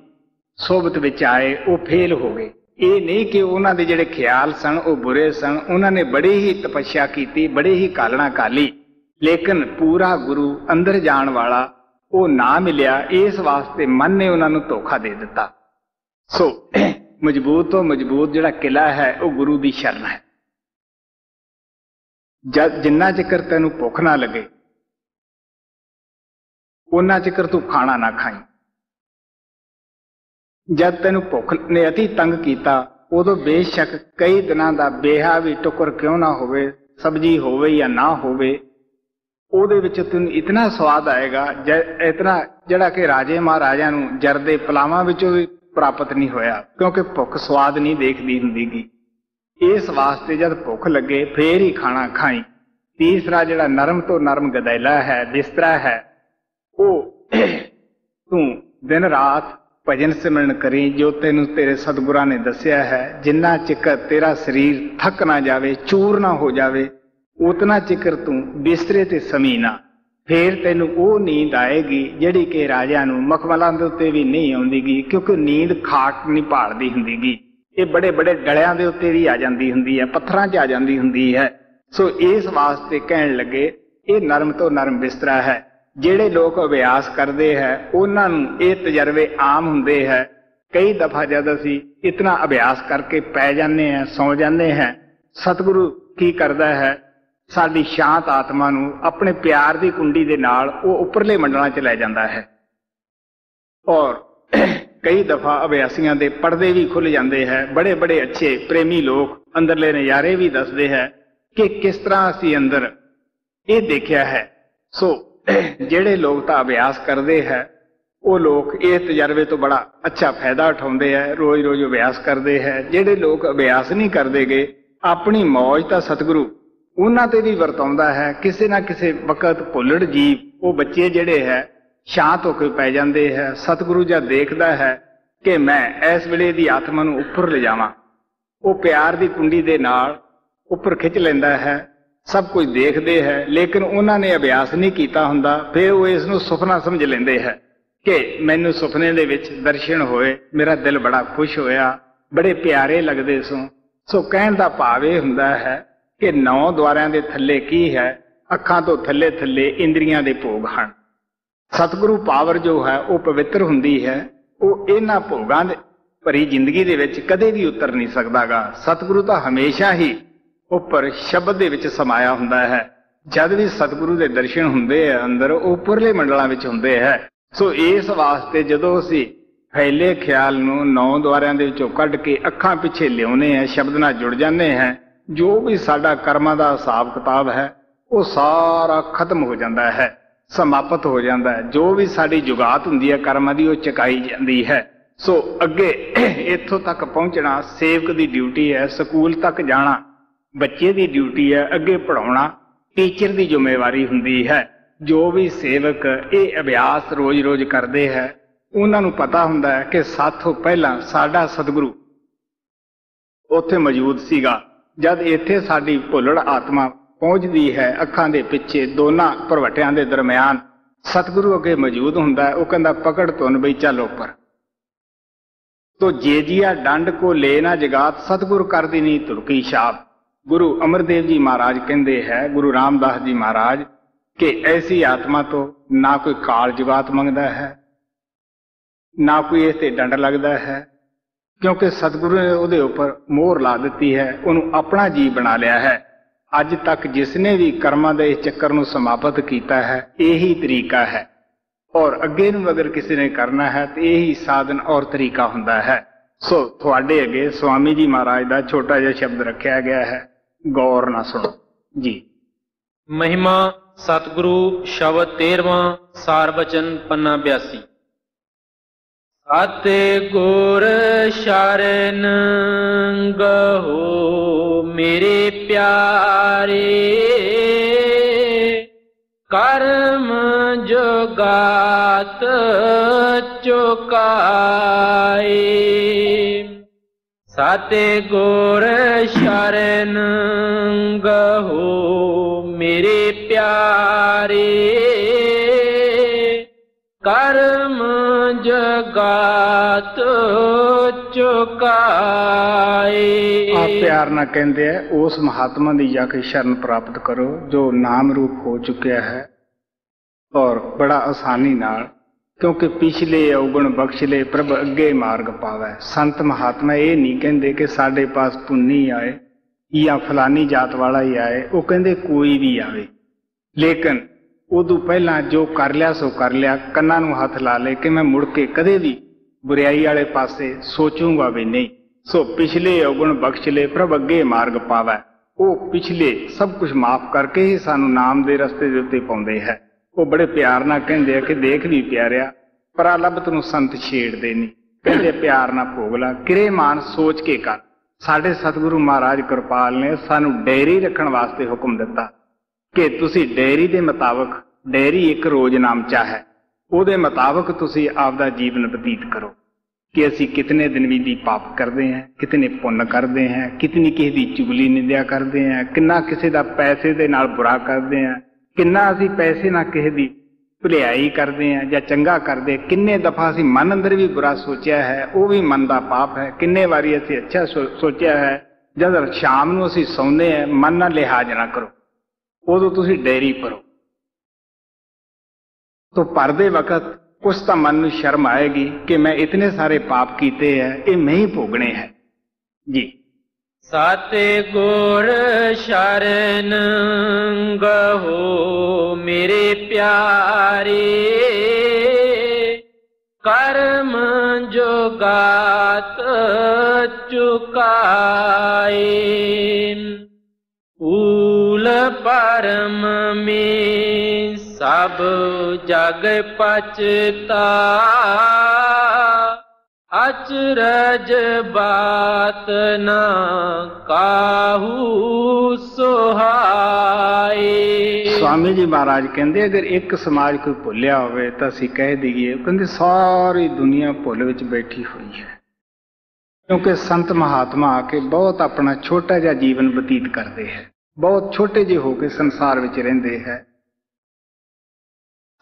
ਸੋਬਤ ਵਿੱਚ ਆਏ, ਉਹ ਫੇਲ ਹੋ ਗਏ। ਇਹ ਨਹੀਂ ਕਿ ਉਹਨਾਂ ਦੇ ਜਿਹੜੇ ਖਿਆਲ ਸਨ ਉਹ ਬੁਰੇ ਸਨ, ਉਹਨਾਂ ਨੇ ਬੜੀ ਹੀ ਤਪੱਸਿਆ ਕੀਤੀ, ਬੜੇ ਹੀ ਕਾਲਣਾ ਕਾਲੀ, ਲੇਕਿਨ ਪੂਰਾ ਗੁਰੂ ਅੰਦਰ ਜਾਣ ਵਾਲਾ ਉਹ ਨਾ ਮਿਲਿਆ। ਇਸ ਵਾਸਤੇ ਮਨ ਨੇ ਉਹਨਾਂ ਨੂੰ ਧੋਖਾ ਦੇ ਦਿੱਤਾ। ਸੋ ਮਜ਼ਬੂਤ ਤੋਂ ਮਜ਼ਬੂਤ ਜਿਹੜਾ ਕਿਲਾ ਹੈ ਉਹ ਗੁਰੂ ਦੀ ਸ਼ਰਨ ਹੈ। ਜਿੰਨਾ ਚਿਰ ਤੈਨੂੰ ਭੁੱਖ ਨਾ ਲੱਗੇ ਉਹਨਾਂ ਚਿਰ ਤੂੰ ਖਾਣਾ ਨਾ ਖਾਈ। ਜਦ ਤੈਨੂੰ ਭੁੱਖ ਨੇ ਅਤੀ ਤੰਗ ਕੀਤਾ ਉਦੋਂ ਬੇਸ਼ੱਕ ਕਈ ਦਿਨਾਂ ਦਾ ਬੇਹਾ ਵੀ ਟੁਕਰ ਕਿਉਂ ਨਾ ਹੋਵੇ, ਸਬਜ਼ੀ ਹੋਵੇ ਜਾਂ ਨਾ ਹੋਵੇ, ਉਹਦੇ ਵਿੱਚ ਤੈਨੂੰ ਇਤਨਾ ਸਵਾਦ ਆਏਗਾ ਇਤਨਾ ਜਿਹੜਾ ਕਿ ਰਾਜੇ ਮਹਾਰਾਜਾ ਨੂੰ ਜਰਦੇ ਪਲਾਵਾਂ ਵਿੱਚੋਂ ਵੀ ਪ੍ਰਾਪਤ ਨਹੀਂ ਹੋਇਆ, ਕਿਉਂਕਿ ਭੁੱਖ ਸਵਾਦ ਨਹੀਂ ਦੇਖਦੀ ਹੁੰਦੀਗੀ। ਇਸ ਵਾਸਤੇ ਜਦ ਭੁੱਖ ਲੱਗੇ ਫੇਰ ਹੀ ਖਾਣਾ ਖਾਈ। ਤੀਸਰਾ ਜਿਹੜਾ ਨਰਮ ਤੋਂ ਨਰਮ ਗਦੈਲਾ ਹੈ, ਬਿਸਤਰਾ ਹੈ, ਉਹ ਤੂੰ ਦਿਨ ਰਾਤ ਭਜਨ ਸਿਮਰਨ ਕਰੀ ਜੋ ਤੈਨੂੰ ਤੇਰੇ ਸਤਿਗੁਰਾਂ ਨੇ ਦੱਸਿਆ ਹੈ। ਜਿੰਨਾ ਚਿਕਰ ਤੇਰਾ ਸਰੀਰ ਥੱਕ ਨਾ ਜਾਵੇ, ਚੂਰ ਨਾ ਹੋ ਜਾਵੇ, ਉਤਨਾ ਚਿਕਰ ਤੂੰ ਬਿਸਤਰੇ ਤੇ ਸਮੀ ਨਾ। ਫੇਰ ਤੈਨੂੰ ਉਹ ਨੀਂਦ ਆਏਗੀ ਜਿਹੜੀ ਕਿ ਰਾਜਿਆਂ ਨੂੰ ਮਖਮਲਾਂ ਦੇ ਉੱਤੇ ਵੀ ਨਹੀਂ ਆਉਂਦੀਗੀ, ਕਿਉਂਕਿ ਨੀਂਦ ਖਾਟ ਨਹੀਂ ਭਾਲਦੀ ਹੁੰਦੀਗੀ। ਇਹ ਬੜੇ ਬੜੇ ਡਲਿਆਂ ਦੇ ਉੱਤੇ ਵੀ ਆ ਜਾਂਦੀ ਹੁੰਦੀ ਹੈ, ਪੱਥਰਾਂ 'ਚ ਆ ਜਾਂਦੀ ਹੁੰਦੀ ਹੈ। ਸੋ ਇਸ ਵਾਸਤੇ ਕਹਿਣ ਲੱਗੇ ਇਹ ਨਰਮ ਤੋਂ ਨਰਮ ਬਿਸਤਰਾ ਹੈ। ਜਿਹੜੇ ਲੋਕ ਅਭਿਆਸ ਕਰਦੇ ਹੈ ਉਹਨਾਂ ਨੂੰ ਇਹ ਤਜਰਬੇ ਆਮ ਹੁੰਦੇ ਹੈ। ਕਈ ਦਫਾ ਜਦ ਅਸੀਂ ਇਤਨਾ ਅਭਿਆਸ ਕਰਕੇ ਪੈ ਜਾਂਦੇ ਹਾਂ, ਸੌ ਜਾਂਦੇ ਹਾਂ, ਸਤਿਗੁਰੂ ਕੀ ਕਰਦਾ ਹੈ, ਸਾਡੀ ਸ਼ਾਂਤ ਆਤਮਾ ਨੂੰ ਆਪਣੇ ਪਿਆਰ ਦੀ ਕੁੰਡੀ ਦੇ ਨਾਲ ਉਹ ਉੱਪਰਲੇ ਮੰਡਲਾਂ 'ਚ ਲੈ ਜਾਂਦਾ ਹੈ। ਔਰ ਕਈ ਦਫਾ ਅਭਿਆਸੀਆਂ ਦੇ ਪਰਦੇ ਵੀ ਖੁੱਲ ਜਾਂਦੇ ਹੈ। ਬੜੇ ਬੜੇ ਅੱਛੇ ਪ੍ਰੇਮੀ ਲੋਕ ਅੰਦਰਲੇ ਨਜ਼ਾਰੇ ਵੀ ਦੱਸਦੇ ਹੈ ਕਿ ਕਿਸ ਤਰ੍ਹਾਂ ਅਸੀਂ ਅੰਦਰ ਇਹ ਦੇਖਿਆ ਹੈ। ਸੋ ਜਿਹੜੇ ਲੋਕ ਤਾਂ ਅਭਿਆਸ ਕਰਦੇ ਹੈ ਉਹ ਲੋਕ ਇਹ ਤਜਰਬੇ ਤੋਂ ਬੜਾ ਅੱਛਾ ਫਾਇਦਾ ਉਠਾਉਂਦੇ ਹੈ, ਰੋਜ਼ ਰੋਜ਼ ਅਭਿਆਸ ਕਰਦੇ ਹੈ। ਜਿਹੜੇ ਲੋਕ ਅਭਿਆਸ ਨਹੀਂ ਕਰਦੇਗੇ ਆਪਣੀ ਮੌਜ ਤਾਂ ਸਤਿਗੁਰੂ ਉਹਨਾਂ ਤੇ ਵੀ ਵਰਤਾਉਂਦਾ ਹੈ। ਕਿਸੇ ਨਾ ਕਿਸੇ ਵਕਤ ਭੁੱਲੜ ਜੀਵ ਉਹ ਬੱਚੇ ਜਿਹੜੇ ਹੈ ਸ਼ਾਂਤ ਹੋ ਕੇ ਪੈ ਜਾਂਦੇ ਹੈ। ਸਤਿਗੁਰੂ ਜਦ ਦੇਖਦਾ ਹੈ ਕਿ ਮੈਂ ਇਸ ਵੇਲੇ ਦੀ ਆਤਮਾ ਨੂੰ ਉੱਪਰ ਲਿਜਾਵਾਂ, ਉਹ ਪਿਆਰ ਦੀ ਕੁੰਡੀ ਦੇ ਨਾਲ ਉੱਪਰ ਖਿੱਚ ਲੈਂਦਾ ਹੈ। ਸਭ ਕੁਝ ਦੇਖਦੇ ਹੈ, ਲੇਕਿਨ ਉਹਨਾਂ ਨੇ ਅਭਿਆਸ ਨਹੀਂ ਕੀਤਾ ਹੁੰਦਾ। ਫਿਰ ਉਹ ਇਸ ਨੂੰ ਸੁਪਨਾ ਸਮਝ ਲੈਂਦੇ ਹੈ ਕਿ ਮੈਨੂੰ ਸੁਪਨੇ ਦੇ ਵਿੱਚ ਦਰਸ਼ਨ ਹੋਏ, ਮੇਰਾ ਦਿਲ ਬੜਾ ਖੁਸ਼ ਹੋਇਆ, ਬੜੇ ਪਿਆਰੇ ਲੱਗਦੇ ਸੋ ਕਹਿਣ ਦਾ ਭਾਵ ਇਹ ਹੁੰਦਾ ਹੈ ਕਿ 9 ਦੁਆਰਿਆਂ ਦੇ ਥੱਲੇ ਕੀ ਹੈ, ਅੱਖਾਂ ਤੋਂ ਥੱਲੇ ਥੱਲੇ ਇੰਦਰੀਆਂ ਦੇ ਭੋਗ ਹਨ। ਸਤਿਗੁਰੂ ਪਾਵਰ ਜੋ ਹੈ ਉਹ ਪਵਿੱਤਰ ਹੁੰਦੀ ਹੈ। ਉਹ ਇਹਨਾਂ ਭੋਗਾਂ ਦੇ ਭਰੀ ਜ਼ਿੰਦਗੀ ਦੇ ਵਿੱਚ ਕਦੇ ਵੀ ਉਤਰ ਨਹੀਂ ਸਕਦਾਗਾ। ਸਤਿਗੁਰੂ ਤਾਂ ਹਮੇਸ਼ਾ ਹੀ ਉੱਪਰ ਸ਼ਬਦ ਦੇ ਵਿੱਚ ਸਮਾਇਆ ਹੁੰਦਾ ਹੈ। ਜਦ ਵੀ ਸਤਿਗੁਰੂ ਦੇ ਦਰਸ਼ਨ ਹੁੰਦੇ ਆ ਅੰਦਰ, ਉਹ ਉੱਪਰਲੇ ਮੰਡਲਾਂ ਵਿੱਚ ਹੁੰਦੇ ਹੈ। ਸੋ ਇਸ ਵਾਸਤੇ ਜਦੋਂ ਅਸੀਂ ਫੈਲੇ ਖਿਆਲ ਨੂੰ 9 ਦੁਆਰਿਆਂ ਦੇ ਵਿੱਚੋਂ ਕੱਢ ਕੇ ਅੱਖਾਂ ਪਿੱਛੇ ਲਿਆਉਨੇ ਆ, ਸ਼ਬਦ ਨਾਲ ਜੁੜ ਜਾਂਦੇ ਹਾਂ, ਜੋ ਵੀ ਸਾਡਾ ਕਰਮਾਂ ਦਾ ਹਿਸਾਬ ਕਿਤਾਬ ਹੈ ਉਹ ਸਾਰਾ ਖਤਮ ਹੋ ਜਾਂਦਾ ਹੈ, ਸਮਾਪਤ ਹੋ ਜਾਂਦਾ ਹੈ। ਜੋ ਵੀ ਸਾਡੀ ਜੁਗਾਤ ਹੁੰਦੀ ਹੈ ਕਰਮਾਂ ਦੀ ਉਹ ਚੁਕਾਈ ਜਾਂਦੀ ਹੈ। ਸੋ ਅੱਗੇ ਇੱਥੋਂ ਤੱਕ ਪਹੁੰਚਣਾ ਸੇਵਕ ਦੀ ਡਿਊਟੀ ਹੈ, ਸਕੂਲ ਤੱਕ ਜਾਣਾ ਬੱਚੇ ਦੀ ਡਿਊਟੀ ਹੈ, ਅੱਗੇ ਪੜ੍ਹਾਉਣਾ ਟੀਚਰ ਦੀ ਜ਼ਿੰਮੇਵਾਰੀ ਹੁੰਦੀ ਹੈ। ਜੋ ਵੀ ਸੇਵਕ ਇਹ ਅਭਿਆਸ ਰੋਜ਼-ਰੋਜ਼ ਕਰਦੇ ਹੈ ਉਹਨਾਂ ਨੂੰ ਪਤਾ ਹੁੰਦਾ ਹੈ ਕਿ ਸਾਥੋਂ ਪਹਿਲਾਂ ਸਾਡਾ ਸਤਿਗੁਰੂ ਉੱਥੇ ਮੌਜੂਦ ਸੀਗਾ। ਜਦ ਇੱਥੇ ਸਾਡੀ ਭੁੱਲੜ ਆਤਮਾ ਪਹੁੰਚਦੀ ਹੈ, ਅੱਖਾਂ ਦੇ ਪਿੱਛੇ ਦੋਨਾਂ ਭਰਵਟਿਆਂ ਦੇ ਦਰਮਿਆਨ ਸਤਿਗੁਰੂ ਅੱਗੇ ਮੌਜੂਦ ਹੁੰਦਾ ਹੈ। ਉਹ ਕਹਿੰਦਾ ਪਕੜ ਧੁਨ ਬਈ ਚੱਲ ਉੱਪਰ। ਤੋ ਜੇ ਜੀਆ ਡੰਡ ਕੋ ਲੈ ਨਾ ਜਗਾਤ ਸਤਿਗੁਰ ਕਰਦੀ ਨਹੀਂ ਧੁਰਕੀ ਛਾਪ। ਗੁਰੂ ਅਮਰਦੇਵ ਜੀ ਮਹਾਰਾਜ ਕਹਿੰਦੇ ਹੈ, ਗੁਰੂ ਰਾਮਦਾਸ ਜੀ ਮਹਾਰਾਜ, ਕਿ ਐਸੀ ਆਤਮਾ ਤੋਂ ਨਾ ਕੋਈ ਕਾਲ ਜੁਗਾਤ ਮੰਗਦਾ ਹੈ, ਨਾ ਕੋਈ ਇਸ ਤੇ ਡੰਡ ਲੱਗਦਾ ਹੈ, ਕਿਉਂਕਿ ਸਤਿਗੁਰੂ ਨੇ ਉਹਦੇ ਉੱਪਰ ਮੋਹਰ ਲਾ ਦਿੱਤੀ ਹੈ, ਉਹਨੂੰ ਆਪਣਾ ਜੀਵ ਬਣਾ ਲਿਆ ਹੈ। ਅੱਜ ਤੱਕ ਜਿਸ ਨੇ ਵੀ ਕਰਮਾਂ ਦੇ ਇਸ ਚੱਕਰ ਨੂੰ ਸਮਾਪਤ ਕੀਤਾ ਹੈ ਇਹੀ ਤਰੀਕਾ ਹੈ। ਔਰ ਅੱਗੇ ਨੂੰ ਅਗਰ ਕਿਸੇ ਨੇ ਕਰਨਾ ਹੈ ਤੇ ਇਹੀ ਸਾਧਨ ਔਰ ਤਰੀਕਾ ਹੁੰਦਾ ਹੈ। ਸੋ ਤੁਹਾਡੇ ਅੱਗੇ ਸਵਾਮੀ ਜੀ ਮਹਾਰਾਜ ਦਾ ਛੋਟਾ ਜਿਹਾ ਸ਼ਬਦ ਰੱਖਿਆ ਗਿਆ ਹੈ, ਗੌਰ ਨਾਲ ਸੁਣੋ ਜੀ। ਮਹਿਮਾ ਸਤਿਗੁਰੂ ਸ਼ਬਦ 13ਵਾਂ ਸਾਰ ਬਚਨ ਪੰਨਾ 82। ਸਤਿ ਗੁਰ ਸ਼ਰਨ ਗਹੋ ਮੇਰੇ ਪਿਆਰੇ, ਕਰਮ ਜੁਗਾਤ ਚੁਕਾਏ। ਸਤਿ ਗੁਰ ਸ਼ਰਨ ਗਹੋ ਮੇਰੇ ਪਿਆਰੇ, ਕਰਮ ਜਗਾਤ ਚੁਕਾਏ। आप प्यार ना कहते हैं उस महात्मा दी जाके शरण प्राप्त करो जो नाम रूप हो चुका है और बड़ा आसानी नाल, क्योंकि पिछले अवगुण बख्श ले प्रभ अगे मार्ग पावे। संत महात्मा ये नहीं कहते कि साडे पास पुन्नी आए या फलानी जात वाला ही आए, वो कहते कोई भी आवे, लेकिन उदू पहला जो कर लिया सो कर लिया, कन्ना नूं हथ ला ले कि मैं मुड़ के कदे भी बुराई वाले पासे सोचूंगा भी नहीं। सो पिछले अवगुण बख्श ले प्रभ अगे मार्ग पावे। वो पिछले सब कुछ माफ करके ही सानू नाम दे रस्ते दे उत्ते पाउंदे है। वो बड़े प्यार नाल कहंदे आ कि देख भी प्यारिया परालब्ध नूं संत छेड़दे नहीं, कहंदे प्यार नाल भोगला किरे मान सोच के कर। साडे सतगुरु महाराज कृपाल ने सानू डेयरी रखण वास्ते हुक्म दिता कि तुसी डेयरी दे मुताबिक, डेयरी एक रोजनामचा है, ਉਹਦੇ ਮੁਤਾਬਕ ਤੁਸੀਂ ਆਪਦਾ ਜੀਵਨ ਬਤੀਤ ਕਰੋ कि असी कितने दिन भी पाप करते हैं, कितने पुण्य करते हैं, कितनी किसी की चुगली निंदा करते हैं, किन्ना किसी का पैसे दे नाल बुरा करते हैं, किन्ना असी पैसे ना किसी की भुलियाई करते हैं या चंगा करते, किन्ने दफा असी मन अंदर भी बुरा सोचा है, वो भी मन का पाप है, किन्ने बारी असी अच्छा सोचा है। जब शाम नूं असी सौंदे हैं मन ना लिहाज ना करो, उदों तुसी डेयरी भरो। तो भरदे वक्त कुछ तो मन में शर्म आएगी कि मैं इतने सारे पाप कीते हैं, ये मैं ही भोगने हैं जी। साते गुर शरण गहो मेरे प्यारे, कर्म जोगात चुकाए। ऊल परम में सब जग पचता, अचरज बात न काहू सुहाए। स्वामी जी महाराज कहते अगर एक समाज कोई भुलिया होवे तो असीं कह दईए, कहते सारी दुनिया भुल विच बैठी हुई है, क्योंकि संत महात्मा आके बहुत अपना छोटा जिहा जीवन बतीत करते हैं, बहुत छोटे ਜਿਹੇ हो के संसार विच रहिंदे है।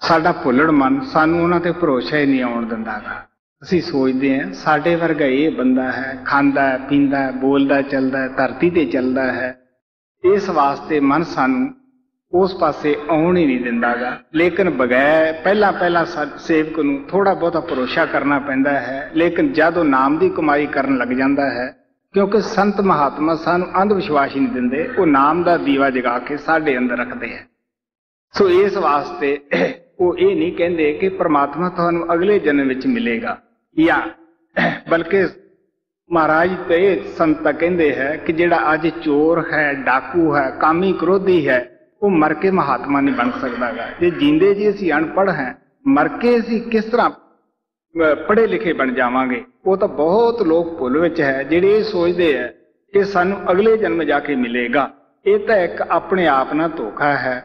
साडा भुल्लड़ मन सानू उन्हां ते भरोसा ही नहीं आउण दिंदा गा। असीं सोचदे हां साडे वर्गा ये बंदा है, खांदा है, पींदा है, बोलदा चलदा है, धरती ते चलदा है, इस वास्ते मन सानू उस पासे आउण ही नहीं दिंदा गा। लेकिन बगैर पहला सेवक नूं थोड़ा बहुता भरोसा करना पैंदा है, लेकिन जदों नाम दी कमाई करन लग जांदा है, क्योंकि संत महात्मा सानू अंध विश्वास ही नहीं दिंदे, वो नाम दा दीवा जगा के साडे अंदर रखदे हैं। सो इस वास्ते वो ये नहीं कहते कि परमात्मा तुहानू अगले जन्म विच मिलेगा, या बल्कि महाराज तो ये संत कहते हैं कि जिहड़ा अज चोर है, डाकू है, कामी क्रोधी है, वो मर के महात्मा नहीं बन सकता गा। जे जींदे जी असीं अनपढ़ हैं, मर के असीं किस तरह पढ़े लिखे बन जावांगे। वो तो बहुत लोग भुल विच है जिहड़े ये सोचते हैं कि सानू अगले जन्म जाके मिलेगा। ये तो एक अपने आप ना धोखा है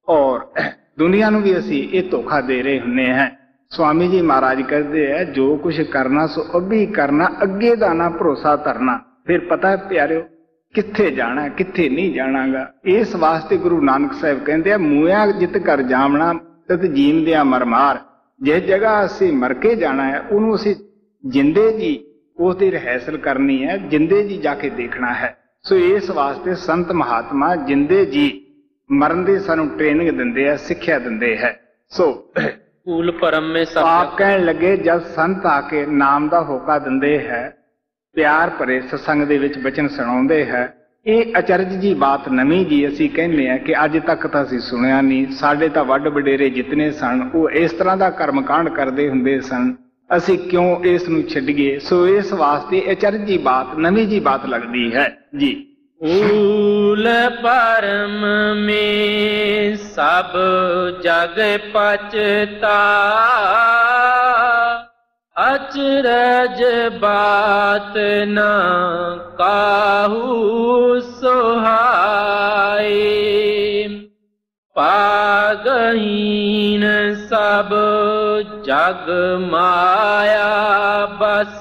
और दुनिया नूं भी असीं ये धोखा दे रहे हुन्ने हैं। स्वामी जी महाराज कहते हैं जो कुछ करना सो अभी करना, अगे दा ना भरोसा धरना। फिर पता है प्यारिओ कित्थे जाना कित्थे नहीं जानागा। इस वास्ते गुरु नानक साहब कहते हैं मूया जित कर जावना तत जींदिया मर मार। जिस जगह असीं मर के जाना है उन्होंने असीं जिंदे जी उसकी रिहर्सल करनी है, जिंदे जी जाके देखना है। सो इस वास्ते संत महात्मा जिंदे जी मरण दी सानू ट्रेनिंग दिंदे है, सिक्ख्या दिंदे है। सो कूल परम में सब आप कहन लगे जब संत आके नाम दा होका दिंदे है, प्यार भरे सत्संग दे विच वचन सुणाउंदे है, ये अचरज जी बात नवीं जी असीं कहने हैं कि अज तक तो असीं सुनिया नहीं। साडे तां वड्ड वडेरे जितने सन वो इस तरह का कर्मकांड करते हुंदे सन, असीं क्यों इस नूं छड्डीए। सो इस वास्ते अचरज जी बात नवीं जी बात लगदी है जी। कूल परम में सब जग पचता, अचरज बात न काहू सुहाए। पागहीन सब जग माया बस,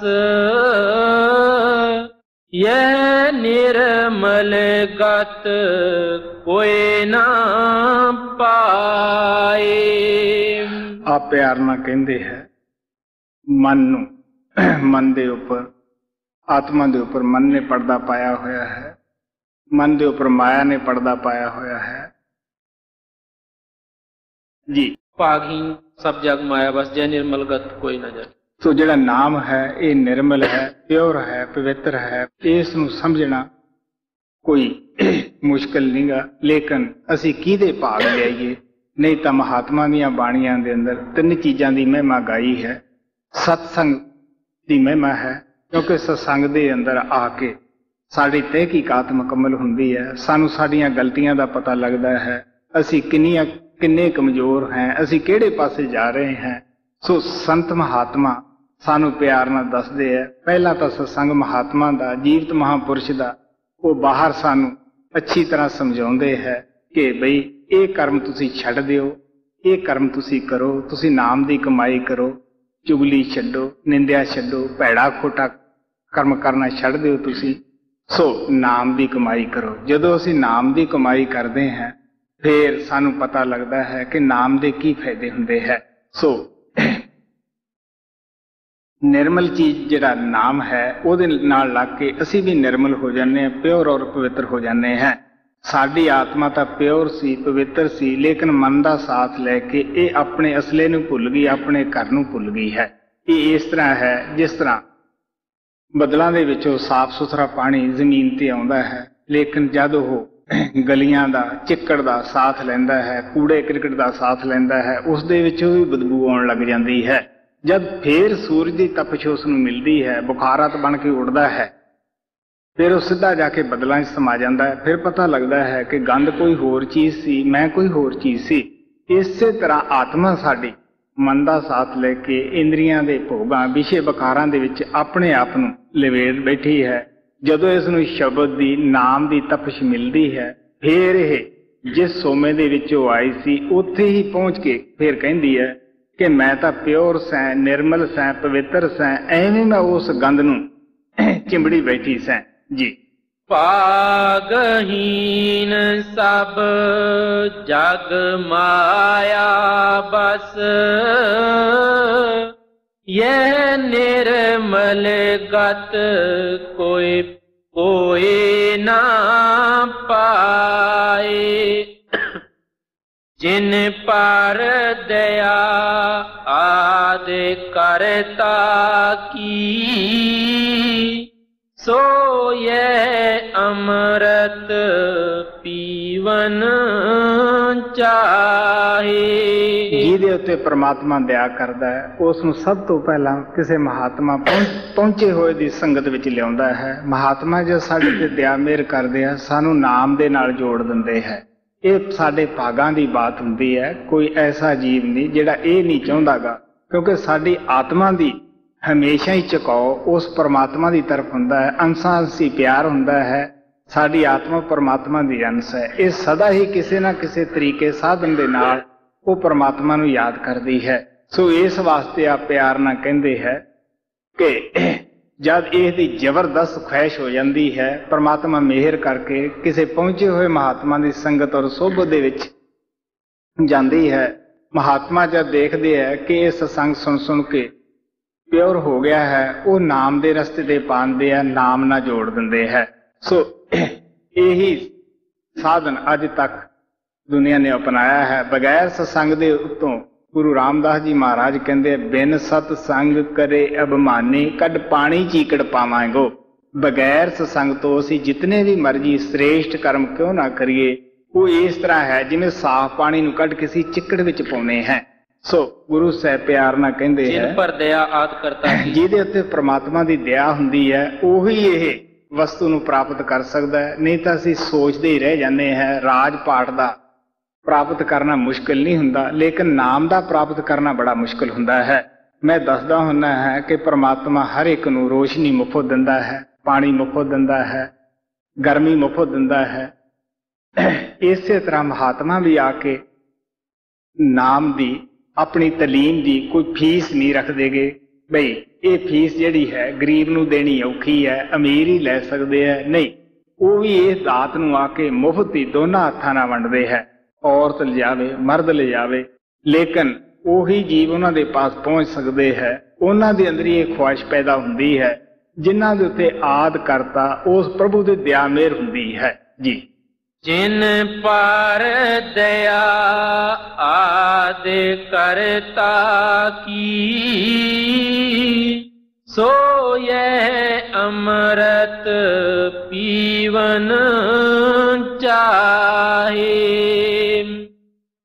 यह निर्मल गत कोई ना पाए। आप प्यार ना कहते हैं मन नूं मन दे उपर आत्मा दे उपर मन ने पर्दा पाया होया है, मन दे उपर माया ने पर्दा पाया होया है जी। भागहीन सब जग माया बस, जय निर्मल गत कोई न जाने। तो जिहड़ा नाम है ये निर्मल है, प्योर है, पवित्र है। इस नूं समझना कोई मुश्किल नहीं गा, लेकिन असी किहदे भाग लियाईए। नहीं तो महात्मा दीआं बाणियां दे अंदर तीन चीज़ां दी महिमा गाई है। सत्संग दी महिमा है, क्योंकि सत्संग दे अंदर आके साडी तहकीकात मुकम्मल हुंदी है, सानू साडीआं गलतियां दा पता लगदा है, असी किन्ने कमजोर हैं, असी किहड़े पासे जा रहे हैं। सो संत महात्मा सानू प्यार नाल दसदे है। पहला तो सत्संग महात्मा दा, जीवत महापुरुष दा, वो बाहर सानू अच्छी तरह समझाउंदे है कि बई ये कर्म तुसी छड्ड दिओ, ये कर्म तुसी करो, तुसी नाम दी कमाई करो, चुगली छड्डो, निंदिया छड्डो, भैड़ा खोटा कर्म करना छड्ड दिओ तुसी। सो नाम दी कमाई करो। जदों असी नाम दी कमाई करते हैं फिर सानू पता लगता है कि नाम दे की फायदे हुंदे है। सो निर्मल चीज जिहड़ा नाम है उहदे नाल लग के असी भी निर्मल हो जाने हैं, प्योर और पवित्र हो जाने हैं। साडी आत्मा तो प्योर सी, पवित्र सी, लेकिन मन का साथ लैके ये अपने असले नूं भुल गई, अपने घर नूं भुल गई है। ये इस तरह है जिस तरह बदलों दे विचों साफ सुथरा पानी जमीन ते आउंदा है, लेकिन जद वो गलियां दा चिक्कड़ दा साथ लैंदा है, कूड़े क्रिकट दा साथ लैंदा है, उस दे विचों भी बदबू आउण लग जांदी है। जब फिर सूरज की तपश उसनूं मिलती है, बुखारत बन के उड़ता है, फिर वो सीधा जाके बदलों समा जाता है। फिर पता लगता है कि गंद कोई होर चीज सी, मैं कोई होर चीज सी। इसे तरह आत्मा साडी मन का साथ लेके इंद्रियां दे भोगां विषे विकारां दे विच अपने आप नूं लवेड़ बैठी है। जदों इसनूं शब्द दी नाम दी तपश मिलती है, फिर यह जिस सोमे दे विचों आई सी उत्थे ही पहुंच के फिर कहंदी है कि मैं तो प्योर सैं, निर्मल सैं, पवित्र सैं, एवें मैं उस गंद नूं चिंबड़ी बैठी सैं जी। भागहीन सब जग माया बस, यह निर्मल गत कोई ना पाए। जिन पर दया आदि करता की, सो यह अमृत पीवन चाहे। जिहदे उत्ते परमात्मा दया करदा है उसनूं सब तो पहला किसी महात्मा पहुंचे होए दी संगत विच लिआउंदा है। महात्मा जो साडे ते दया मेहर करदे आ, सानूं नाम दे नाल जोड़ दिंदे है। ਇਹ ਸਾਡੇ ਭਾਗਾਂ ਦੀ ਬਾਤ ਹੁੰਦੀ ਹੈ। ਕੋਈ ਐਸਾ ਜੀਵ ਨਹੀਂ ਜਿਹੜਾ ਇਹ ਨਹੀਂ ਚਾਹੁੰਦਾਗਾ, ਕਿਉਂਕਿ ਸਾਡੀ ਆਤਮਾ ਦੀ ਹਮੇਸ਼ਾ ਹੀ ਝੁਕਾਓ ਉਸ ਪਰਮਾਤਮਾ ਦੀ ਤਰਫ ਹੁੰਦਾ ਹੈ। ਅੰਸਾਂਸੀ ਪਿਆਰ ਹੁੰਦਾ ਹੈ। ਸਾਡੀ ਆਤਮਾ ਪਰਮਾਤਮਾ ਦੀ ਅੰਸ਼ ਹੈ। ਇਹ ਸਦਾ ਹੀ ਕਿਸੇ ਨਾ ਕਿਸੇ ਤਰੀਕੇ ਸਾਧਨ ਦੇ ਨਾਲ ਉਹ ਪਰਮਾਤਮਾ ਨੂੰ ਯਾਦ ਕਰਦੀ ਹੈ। ਸੋ ਇਸ ਵਾਸਤੇ ਆ ਪਿਆਰ ਨਾਲ ਕਹਿੰਦੇ ਹੈ ਕਿ जब इसकी जबरदस्त ख्वाहिश हो जाती है, परमात्मा मेहर करके किसी पहुंचे हुए महात्मा की संगत और सोबत दे विच जाती है। महात्मा जब देखते हैं कि इस सत्संग सुन सुन के प्योर हो गया है, वो नाम के रस्ते ते पाते हैं, नाम ना जोड़ देंगे है। सो यही साधन अज तक दुनिया ने अपनाया है। बगैर सत्संग के उत्तों गुरु रामदास जी महाराज कहते बिन सतसंग करे अभिमानी, कड पानी चीकड़ पावांगो। बगैर सत्संग तो असी जितने भी मर्जी श्रेष्ठ कर्म क्यों ना करिए, वो इस तरह है जिवें साफ पानी नूं कड किसी चिकड़ विच पाउने हैं। सो गुरु साहब प्यार नाल कहंदे है, जिन पर दया आद करता है, जिहदे उत्ते परमात्मा दी दया हुंदी है ओही इह वस्तु नूं प्राप्त कर सकदा है। नहीं तां असीं सोचदे ही रह जांदे हैं। राज पाठ दा प्राप्त करना मुश्किल नहीं हुंदा, लेकिन नाम दा प्राप्त करना बड़ा मुश्किल हुंदा है। मैं दसदा हुंदा है कि परमात्मा हर एक नूं रोशनी मुफ्त दिंदा है, पानी मुफ्त दिंदा है, गर्मी मुफ्त दिंदा है। इसे तरह महात्मा भी आके नाम दी अपनी तलीम दी कोई फीस नहीं रख देगे। बई ये फीस जिहड़ी है गरीब नूं देनी औखी है, अमीर ही लै सकदे है। नहीं, वो भी इस दात नूं आके मुफ्त ही दोनों हत्थां नाल वंडदे है। औरत ले जावे, मर्द ले जावे, लेकिन ਉਹੀ ਜੀਵ ਉਹਨਾਂ ਦੇ ਪਾਸ ਪਹੁੰਚ ਸਕਦੇ ਹੈ। ਉਹਨਾਂ ਦੇ ਅੰਦਰ ਇਹ ਖੁਆਇਸ਼ ਪੈਦਾ ਹੁੰਦੀ ਹੈ ਜਿਨ੍ਹਾਂ ਦੇ ਉੱਤੇ ਆਦ ਕਰਤਾ ਉਸ ਪ੍ਰਭੂ ਦੀ ਦਇਆ ਮਿਹਰ ਹੁੰਦੀ ਹੈ ਜੀ। जिन पर दया आद करता की, सो यह अमृत पीवन चाहे।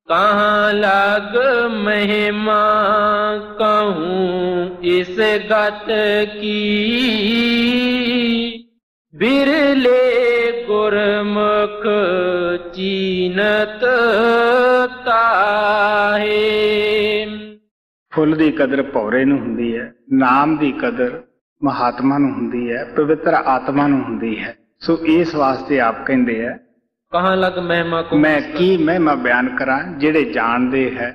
कहाँ लग महिमा कहूँ इस गत की, बिरले गुरमुख चीनत ताहे। ਫੁੱਲ ਦੀ ਕਦਰ ਭੌਰੇ ਨੂੰ ਹੁੰਦੀ ਹੈ, ਨਾਮ ਦੀ ਕਦਰ ਮਹਾਤਮਾ ਨੂੰ ਹੁੰਦੀ ਹੈ, ਪਵਿੱਤਰ ਆਤਮਾ ਨੂੰ ਹੁੰਦੀ ਹੈ। ਸੋ ਇਸ ਵਾਸਤੇ ਆਪ ਕਹਿੰਦੇ ਹੈ, ਕਹਾਂ ਲਗ ਮਹਿਮਾ ਕੋ ਮੈਂ ਕੀ ਮਹਿਮਾ ਬਿਆਨ ਕਰਾਂ। ਜਿਹੜੇ ਜਾਣਦੇ ਹੈ,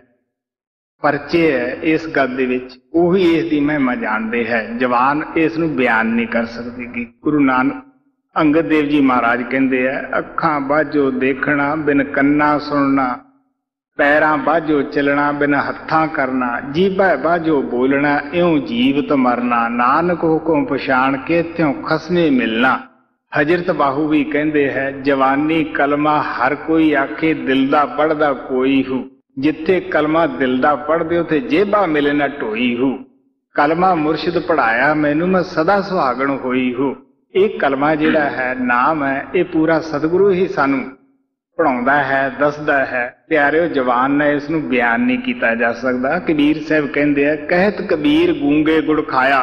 ਪਰਚੇ ਹੈ ਇਸ ਗੱਲ ਦੇ ਵਿੱਚ, ਉਹੀ ਇਸ ਦੀ ਮਹਿਮਾ ਜਾਣਦੇ ਹੈ। ਜਵਾਨ ਇਸ ਨੂੰ ਬਿਆਨ ਨਹੀਂ ਕਰ ਸਕਦੀ। ਗੁਰੂ ਨਾਨਕ ਅੰਗਦ ਦੇਵ ਜੀ ਮਹਾਰਾਜ ਕਹਿੰਦੇ ਆ, ਅੱਖਾਂ ਬਾਝੋ ਦੇਖਣਾ ਬਿਨ ਕੰਨਾਂ ਸੁਣਨਾ, ਪੈਰਾਂ ਬਾਝੋ ਚੱਲਣਾ ਬਿਨ ਹੱਥਾਂ ਕਰਨਾ, ਜੀਭਾ ਬਾਝੋ ਬੋਲਣਾ ਇਉਂ ਜੀਵਤ ਮਰਨਾ, ਨਾਨਕ ਹੁਕਮ ਪਛਾਣ ਕੇ ਤਿਉ ਖਸਮੇ ਮਿਲਣਾ। ਹਜ਼ਰਤ ਬਾਹੂ ਵੀ ਕਹਿੰਦੇ ਹੈ, ਜਵਾਨੀ ਕਲਮਾ ਹਰ ਕੋਈ ਆਖੇ, ਦਿਲ ਦਾ ਪੜ੍ਹਦਾ ਕੋਈ ਹੂ। ਜਿੱਥੇ ਕਲਮਾ ਦਿਲ ਦਾ ਪੜ੍ਹਦੇ ਉਥੇ ਜੇਬਾ ਮਿਲੇ ਨਾ ਢੋਈ ਹੂ। ਕਲਮਾ ਮੁਰਸ਼ਿਦ ਪੜ੍ਹਾਇਆ ਮੈਨੂੰ, ਮੈਂ ਸਦਾ ਸੁਹਾਗਣ ਹੋਈ ਹੂ। ਇਹ ਕਲਮਾ ਜਿਹੜਾ ਹੈ, ਨਾਮ ਹੈ, ਇਹ ਪੂਰਾ ਸਤਿਗੁਰੂ ਹੀ ਸਾਨੂੰ ਪੜ੍ਹਾਉਂਦਾ ਹੈ, ਦੱਸਦਾ ਹੈ। ਪਿਆਰਿਓ, ਜਵਾਨ ਨੇ ਇਸ ਨੂੰ ਬਿਆਨ ਨਹੀਂ ਕੀਤਾ ਜਾ ਸਕਦਾ। ਕਬੀਰ ਸਾਹਿਬ ਕਹਿੰਦੇ ਆ, ਕਹਿਤ ਕਬੀਰ ਗੂੰਗੇ ਗੁੜ ਖਾਇਆ,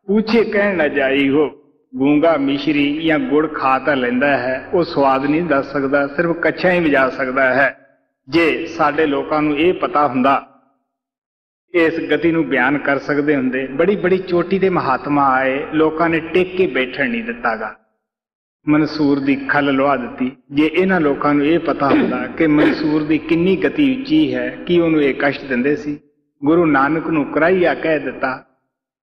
ਪੂਛੇ ਕਹਿਣ ਨਾ ਜਾਈ ਹੋ। ਗੂੰਗਾ ਮਿਸ਼ਰੀ ਜਾਂ ਗੁੜ ਖਾ ਤਾਂ ਲੈਂਦਾ ਹੈ, ਉਹ ਸਵਾਦ ਨਹੀਂ ਦੱਸ ਸਕਦਾ, ਸਿਰਫ ਕੱਛਾ ਹੀ ਵਜਾ ਸਕਦਾ ਹੈ। ਜੇ ਸਾਡੇ ਲੋਕਾਂ ਨੂੰ ਇਹ ਪਤਾ ਹੁੰਦਾ, ਇਸ ਗਤੀ ਨੂੰ ਬਿਆਨ ਕਰ ਸਕਦੇ ਹੁੰਦੇ। ਬੜੀ ਬੜੀ ਚੋਟੀ ਦੇ ਮਹਾਤਮਾ ਆਏ, ਲੋਕਾਂ ਨੇ ਟਿਕ ਕੇ ਬੈਠਣ ਨਹੀਂ ਦਿੱਤਾਗਾ, ਮਨਸੂਰ ਦੀ ਖੱਲ ਲੁਹਾ ਦਿੱਤੀ। ਜੇ ਇਹਨਾਂ ਲੋਕਾਂ ਨੂੰ ਇਹ ਪਤਾ ਹੁੰਦਾ ਕਿ ਮਨਸੂਰ ਦੀ ਕਿੰਨੀ ਗਤੀ ਉੱਚੀ ਹੈ, ਕੀ ਉਹਨੂੰ ਇਹ ਕਸ਼ਟ ਦਿੰਦੇ ਸੀ? ਗੁਰੂ ਨਾਨਕ ਨੂੰ ਕਰਾਈਆ ਕਹਿ ਦਿੱਤਾ।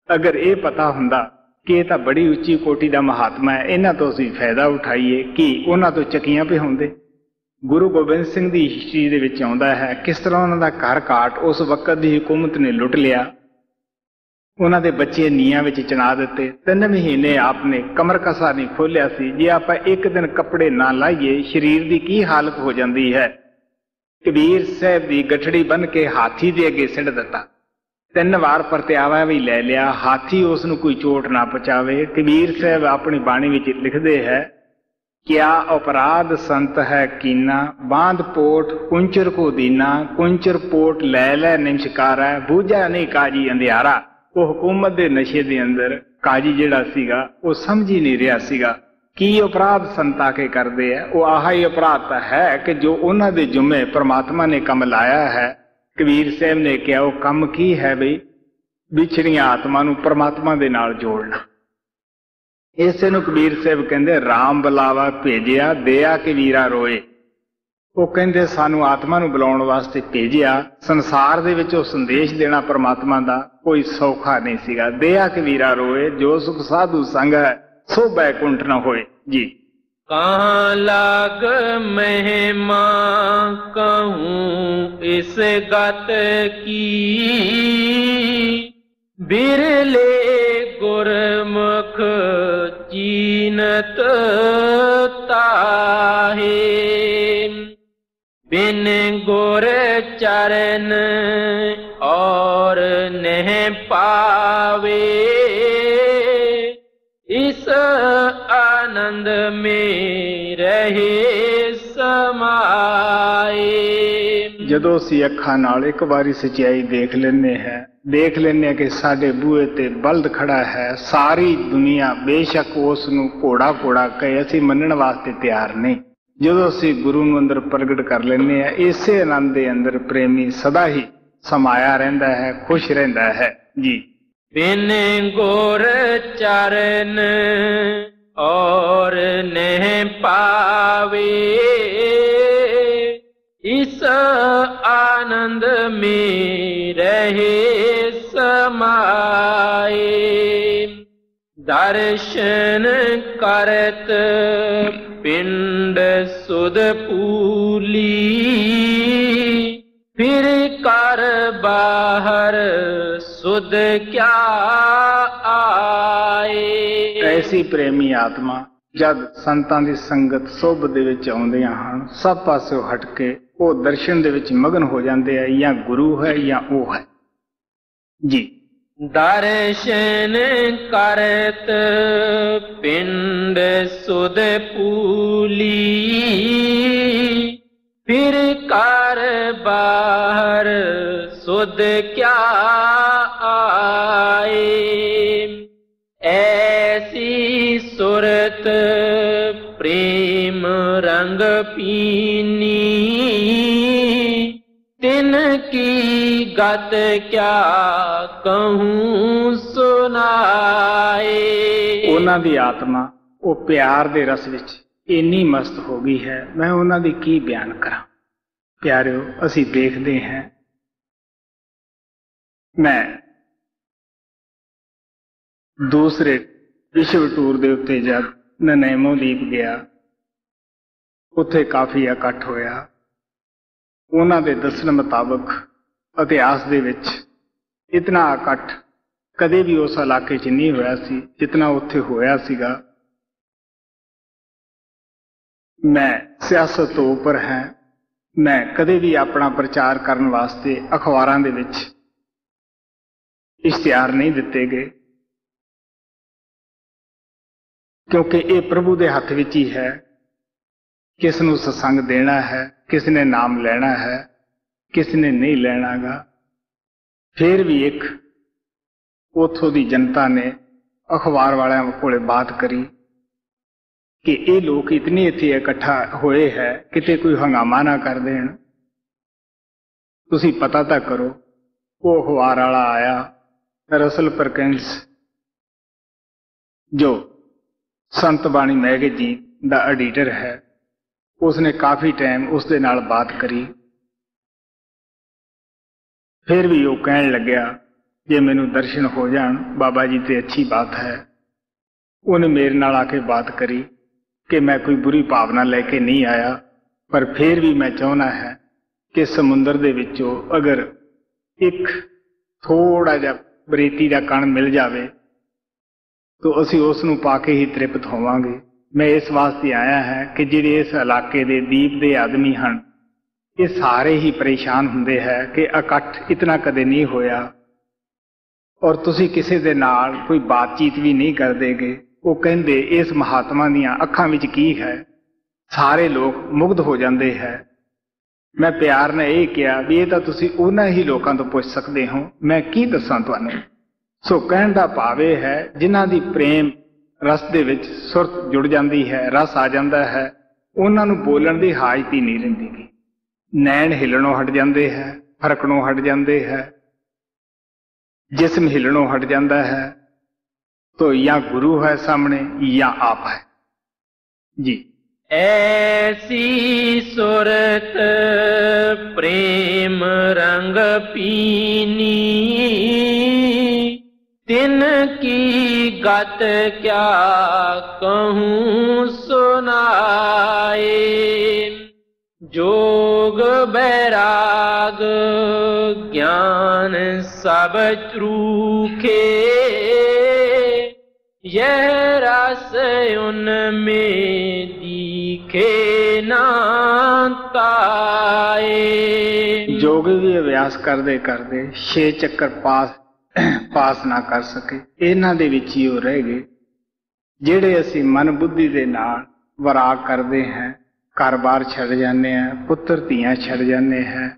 ਅਗਰ ਇਹ ਪਤਾ ਹੁੰਦਾ ਕਿ ਇਹ ਤਾਂ ਬੜੀ ਉੱਚੀ ਕੋਟੀ ਦਾ ਮਹਾਤਮਾ ਹੈ, ਇਹਨਾਂ ਤੋਂ ਅਸੀਂ ਫਾਇਦਾ ਉਠਾਈਏ, ਕੀ ਉਹਨਾਂ ਤੋਂ ਚੱਕੀਆਂ ਪਏ ਹੁੰਦੇ? ਗੁਰੂ ਗੋਬਿੰਦ ਸਿੰਘ ਦੀ ਹਿਸਟਰੀ ਦੇ ਵਿੱਚ ਆਉਂਦਾ ਹੈ ਕਿਸ ਤਰ੍ਹਾਂ ਉਹਨਾਂ ਦਾ ਘਰ ਘਾਟ ਉਸ ਵਕਤ ਦੀ ਹਕੂਮਤ ਨੇ ਲੁੱਟ ਲਿਆ। ਉਹਨਾਂ ਦੇ ਬੱਚੇ ਨੀਹਾਂ ਵਿੱਚ ਚਿਣਾ ਦਿੱਤੇ। 3 ਮਹੀਨੇ ਆਪਨੇ ਕਮਰ ਕਸਾ ਨਹੀਂ ਖੋਲਿਆ ਸੀ। ਜੇ ਆਪਾਂ ਇੱਕ ਦਿਨ ਕੱਪੜੇ ਨਾ ਲਾਈਏ, ਸਰੀਰ ਦੀ ਕੀ ਹਾਲਤ ਹੋ ਜਾਂਦੀ ਹੈ। ਕਬੀਰ ਸਾਹਿਬ ਦੀ ਗਠੜੀ ਬੰਨ ਕੇ ਹਾਥੀ ਦੇ ਅੱਗੇ ਸਿੱਟ ਦਿੱਤਾ। 3 ਵਾਰ ਪਰਤਿਆਵਾ ਵੀ ਲੈ ਲਿਆ, ਹਾਥੀ ਉਸ ਨੂੰ ਕੋਈ ਚੋਟ ਨਾ ਪਹੁੰਚਾਵੇ। ਕਬੀਰ ਸਾਹਿਬ ਆਪਣੀ ਬਾਣੀ ਵਿੱਚ ਲਿਖਦੇ ਹੈ, ਕਿਆ ਅਪਰਾਧ ਸੰਤ ਹੈ ਕੀਨਾ, ਬਾਂਧ ਪੋਟ ਕੁੰਚਰ ਕੋ ਦੀਨਾ, ਕੁੰਚਰ ਪੋਟ ਲੈ ਲੈ ਨਿਮਸ਼ਕਾਰਾ, ਬੂਝਾ ਨਹੀਂ ਕਾਜੀ ਅੰਧਿਆਰਾ। ਉਹ ਹਕੂਮਤ ਦੇ ਨਸ਼ੇ ਦੇ ਅੰਦਰ ਕਾਜੀ ਜਿਹੜਾ ਸੀਗਾ, ਉਹ ਸਮਝ ਹੀ ਨਹੀਂ ਰਿਹਾ ਸੀਗਾ ਕੀ ਅਪਰਾਧ ਸੰਤਾ ਕੇ ਕਰਦੇ ਆ। ਉਹ ਆਹ ਹੀ ਅਪਰਾਧ ਤਾਂ ਹੈ ਕਿ ਜੋ ਉਹਨਾਂ ਦੇ ਜੁਮੇ ਪ੍ਰਮਾਤਮਾ ਨੇ ਕੰਮ ਲਾਇਆ ਹੈ। ਕਬੀਰ ਸਾਹਿਬ ਨੇ ਕਿਹਾ, ਉਹ ਕੰਮ ਕੀ ਹੈ ਬਈ? ਵਿਛੜੀਆਂ ਆਤਮਾ ਨੂੰ ਪ੍ਰਮਾਤਮਾ ਦੇ ਨਾਲ ਜੋੜਨਾ। ਇਸੇ ਨੂੰ ਕਬੀਰ ਸਾਹਿਬ ਕਹਿੰਦੇ, ਰਾਮ ਬੁਲਾਵਾ ਭੇਜਿਆ ਦਿਆ ਕਬੀਰਾ ਰੋਏ। ਉਹ ਕਹਿੰਦੇ ਸਾਨੂੰ ਆਤਮਾ ਨੂੰ ਬੁਲਾਉਣ ਵਾਸਤੇ ਭੇਜਿਆ। ਸੰਸਾਰ ਦੇ ਵਿੱਚ ਉਹ ਸੰਦੇਸ਼ ਦੇਣਾ ਪ੍ਰਮਾਤਮਾ ਦਾ ਕੋਈ ਸੌਖਾ ਨਹੀਂ ਸੀਗਾ। ਦਿਆ ਕਬੀਰਾ ਰੋਏ, ਜੋ ਸੁਖ ਸਾਧੂ ਸੰਗ ਹੈ ਸੋ ਬੈਕੁੰਠ ਨਾ ਹੋਏ ਜੀ। कहाँ लाग महिमा कहूँ इस गत की, बिरले गुरमुख चीनत ताहे। बिन गुर चरण और नह पावे, इस आनंद में रहे समाए। ਜਦੋਂ ਅਸੀਂ ਅੱਖਾਂ ਨਾਲ ਇੱਕ ਵਾਰੀ ਸੱਚਾਈ ਦੇਖ ਲੈਂਦੇ ਹਾਂ ਕਿ ਸਾਡੇ ਬੂਹੇ ਤੇ ਬਲਦ ਖੜਾ ਹੈ, ਸਾਰੀ ਦੁਨੀਆ ਬੇਸ਼ੱਕ ਉਸ ਨੂੰ ਘੋੜਾ ਘੋੜਾ ਕਹੇ, ਅਸੀਂ ਮੰਨਣ ਵਾਸਤੇ ਤਿਆਰ ਨਹੀਂ। ਜਦੋਂ ਅਸੀਂ ਗੁਰੂ ਨੂੰ ਅੰਦਰ ਪ੍ਰਗਟ ਕਰ ਲੈਂਦੇ ਹਾਂ, ਇਸੇ ਆਨੰਦ ਦੇ ਅੰਦਰ ਪ੍ਰੇਮੀ ਸਦਾ ਹੀ ਸਮਾਇਆ ਰਹਿੰਦਾ ਹੈ, ਖੁਸ਼ ਰਹਿੰਦਾ ਹੈ ਜੀ। बिन गुर चरण और नह पावे, इस आनंद में रहे समाए। दर्शन करत पिंड सुध पूली, फिर कर बाहर सुध क्या आए। ऐसी ਪ੍ਰੇਮੀ ਆਤਮਾ ਜਦ ਸੰਤਾਂ ਦੀ ਸੰਗਤ ਸੋਭ ਦੇ ਵਿੱਚ ਆਉਂਦੀਆਂ ਹਨ, ਸਭ ਪਾਸਿਓਂ ਹਟ ਕੇ ਉਹ ਦਰਸ਼ਨ ਦੇ ਵਿੱਚ ਮਗਨ ਹੋ ਜਾਂਦੇ ਆ, ਜਾਂ ਗੁਰੂ ਹੈ ਜਾਂ ਉਹ ਹੈ ਜੀ। दर्शन करत पिंड सुध पूली, फिर कर बाहर सुध क्या आए। ऐसी सुरत प्रेम रंग पीनी, तिन की गत क्या कहूँ सुनाए। ਉਹਨਾਂ ਦੀ ਆਤਮਾ ਉਹ ਪਿਆਰ ਦੇ ਰਸ ਵਿੱਚ ਇੰਨੀ ਮਸਤ ਹੋ ਗਈ ਹੈ, ਮੈਂ ਉਹਨਾਂ ਦੀ ਕੀ ਬਿਆਨ ਕਰਾਂ। ਪਿਆਰਿਓ, ਅਸੀਂ ਦੇਖਦੇ ਹਾਂ, ਮੈਂ ਦੂਸਰੇ ਵਿਸ਼ਵ ਟੂਰ ਦੇ ਉੱਤੇ ਜਦ ਨਨੈਮੋ ਦੀਪ ਗਿਆ, ਉੱਥੇ ਕਾਫੀ ਇਕੱਠ ਹੋਇਆ। ਉਹਨਾਂ ਦੇ ਦੱਸਣ ਮੁਤਾਬਕ ਇਤਿਹਾਸ ਦੇ ਵਿੱਚ ਇਤਨਾ ਇਕੱਠ ਕਦੇ ਵੀ ਉਸ ਇਲਾਕੇ 'ਚ ਨਹੀਂ ਹੋਇਆ ਸੀ ਜਿਤਨਾ ਉੱਥੇ ਹੋਇਆ ਸੀਗਾ। ਮੈਂ ਸਿਆਸਤ ਤੋਂ ਉੱਪਰ ਹਾਂ, ਮੈਂ ਕਦੇ ਵੀ ਆਪਣਾ ਪ੍ਰਚਾਰ ਕਰਨ ਵਾਸਤੇ ਅਖਬਾਰਾਂ ਦੇ ਵਿੱਚ ਇਸ਼ਤਿਹਾਰ ਨਹੀਂ ਦਿੱਤੇ ਗਏ, ਕਿਉਂਕਿ ਇਹ ਪ੍ਰਭੂ ਦੇ ਹੱਥ ਵਿੱਚ ਹੀ ਹੈ। ਕਿਸ ਨੂੰ ਸਤਸੰਗ ਦੇਣਾ ਹੈ, ਕਿਸ ਨੇ ਨਾਮ ਲੈਣਾ ਹੈ, ਕਿਸ ਨੇ ਨਹੀਂ ਲੈਣਾਗਾ। ਫਿਰ ਵੀ ਇੱਕ ਉੱਥੋਂ ਦੀ ਜਨਤਾ ਨੇ ਅਖਬਾਰ ਵਾਲਿਆਂ ਕੋਲੇ ਬਾਤ ਕਰੀ ਕਿ ਇਹ ਲੋਕ ਇਤਨੇ ਇੱਥੇ ਇਕੱਠਾ ਹੋਏ ਹੈ, ਕਿਤੇ ਕੋਈ ਹੰਗਾਮਾ ਨਾ ਕਰ ਦੇਣ, ਤੁਸੀਂ ਪਤਾ ਤਾਂ ਕਰੋ। ਉਹ ਅਖਬਾਰ ਵਾਲਾ ਆਇਆ, ਰਸਲ ਪਰਕਿੰਸ, ਜੋ ਸੰਤ ਬਾਣੀ ਮੈਗਜ਼ੀਨ ਦਾ ਐਡੀਟਰ ਹੈ, ਉਸਨੇ ਕਾਫੀ ਟਾਈਮ ਉਸ ਦੇ ਨਾਲ ਬਾਤ ਕਰੀ। ਫਿਰ ਵੀ ਉਹ ਕਹਿਣ ਲੱਗਿਆ, ਜੇ ਮੈਨੂੰ ਦਰਸ਼ਨ ਹੋ ਜਾਣ ਬਾਬਾ ਜੀ ਤੇ ਅੱਛੀ ਬਾਤ ਹੈ। ਉਹਨੇ ਮੇਰੇ ਨਾਲ ਆ ਕੇ ਬਾਤ ਕਰੀ ਕਿ ਮੈਂ ਕੋਈ ਬੁਰੀ ਭਾਵਨਾ ਲੈ ਕੇ ਨਹੀਂ ਆਇਆ, ਪਰ ਫਿਰ ਵੀ ਮੈਂ ਚਾਹੁੰਦਾ ਹੈ ਕਿ ਸਮੁੰਦਰ ਦੇ ਵਿੱਚੋਂ ਅਗਰ ਇੱਕ ਥੋੜਾ ਜਿਹਾ ਬਰੇਤੀ ਦਾ ਕਣ ਮਿਲ ਜਾਵੇ ਤਾਂ ਅਸੀਂ ਉਸ ਨੂੰ ਪਾ ਕੇ ਹੀ ਤ੍ਰਿਪਤ ਹੋਵਾਂਗੇ। ਮੈਂ ਇਸ ਵਾਸਤੇ ਆਇਆ ਹੈ ਕਿ ਜਿਹੜੇ ਇਸ ਇਲਾਕੇ ਦੇ ਦੀਪ ਦੇ ਆਦਮੀ ਹਨ, ਇਹ ਸਾਰੇ ਹੀ ਪਰੇਸ਼ਾਨ ਹੁੰਦੇ ਹੈ ਕਿ ਇਕੱਠ ਇਤਨਾ ਕਦੇ ਨਹੀਂ ਹੋਇਆ, ਔਰ ਤੁਸੀਂ ਕਿਸੇ ਦੇ ਨਾਲ ਕੋਈ ਬਾਤਚੀਤ ਵੀ ਨਹੀਂ ਕਰਦੇਗੇ। ਉਹ ਕਹਿੰਦੇ ਇਸ ਮਹਾਤਮਾ ਦੀਆਂ ਅੱਖਾਂ ਵਿੱਚ ਕੀ ਹੈ, ਸਾਰੇ ਲੋਕ ਮੁਗਧ ਹੋ ਜਾਂਦੇ ਹੈ। ਮੈਂ ਪਿਆਰ ਨਾਲ ਇਹ ਕਿਹਾ ਵੀ ਇਹ ਤਾਂ ਤੁਸੀਂ ਉਹਨਾਂ ਹੀ ਲੋਕਾਂ ਤੋਂ ਪੁੱਛ ਸਕਦੇ ਹੋ, ਮੈਂ ਕੀ ਦੱਸਾਂ ਤੁਹਾਨੂੰ। ਸੋ ਕਹਿਣ ਦਾ ਭਾਵ ਇਹ ਹੈ, ਜਿਨ੍ਹਾਂ ਦੀ ਪ੍ਰੇਮ ਰਸ ਦੇ ਵਿੱਚ ਸੁਰਤ ਜੁੜ ਜਾਂਦੀ ਹੈ, ਰਸ ਆ ਜਾਂਦਾ ਹੈ, ਉਹਨਾਂ ਨੂੰ ਬੋਲਣ ਦੀ ਹਾਜ਼ਤ ਹੀ ਨਹੀਂ ਰਹਿੰਦੀ। ਨੈਣ ਹਿੱਲਣੋਂ ਹਟ ਜਾਂਦੇ ਹੈ, ਫਰਕਣੋਂ ਹਟ ਜਾਂਦੇ ਹੈ, ਜਿਸਮ ਹਿੱਲਣੋਂ ਹਟ ਜਾਂਦਾ ਹੈ। तो या गुरु है सामने या आप है जी। ऐसी सुरत प्रेम रंग पीनी, तिन की गत क्या कहूँ सुनाए। जोग बैराग ज्ञान सब चरूखे, यह रस उनमें दिखे ना ताए। जोगी भी अभ्यास करते करते 6 ਚੱਕਰ ਪਾਸ ਨਾ ਕਰ ਸਕੇ, ਇਹਨਾਂ ਦੇ ਵਿੱਚ ਹੀ ਉਹ ਰਹਿ ਗਏ। ਜਿਹੜੇ ਅਸੀਂ ਮਨ ਬੁੱਧੀ ਦੇ ਨਾਲ ਵਿਰਾਗ ਕਰਦੇ ਹਾਂ, ਘਰ-ਬਾਰ ਛੱਡ ਜਾਂਦੇ ਹਾਂ, ਪੁੱਤਰ ਧੀਆਂ ਛੱਡ ਜਾਂਦੇ ਹਾਂ,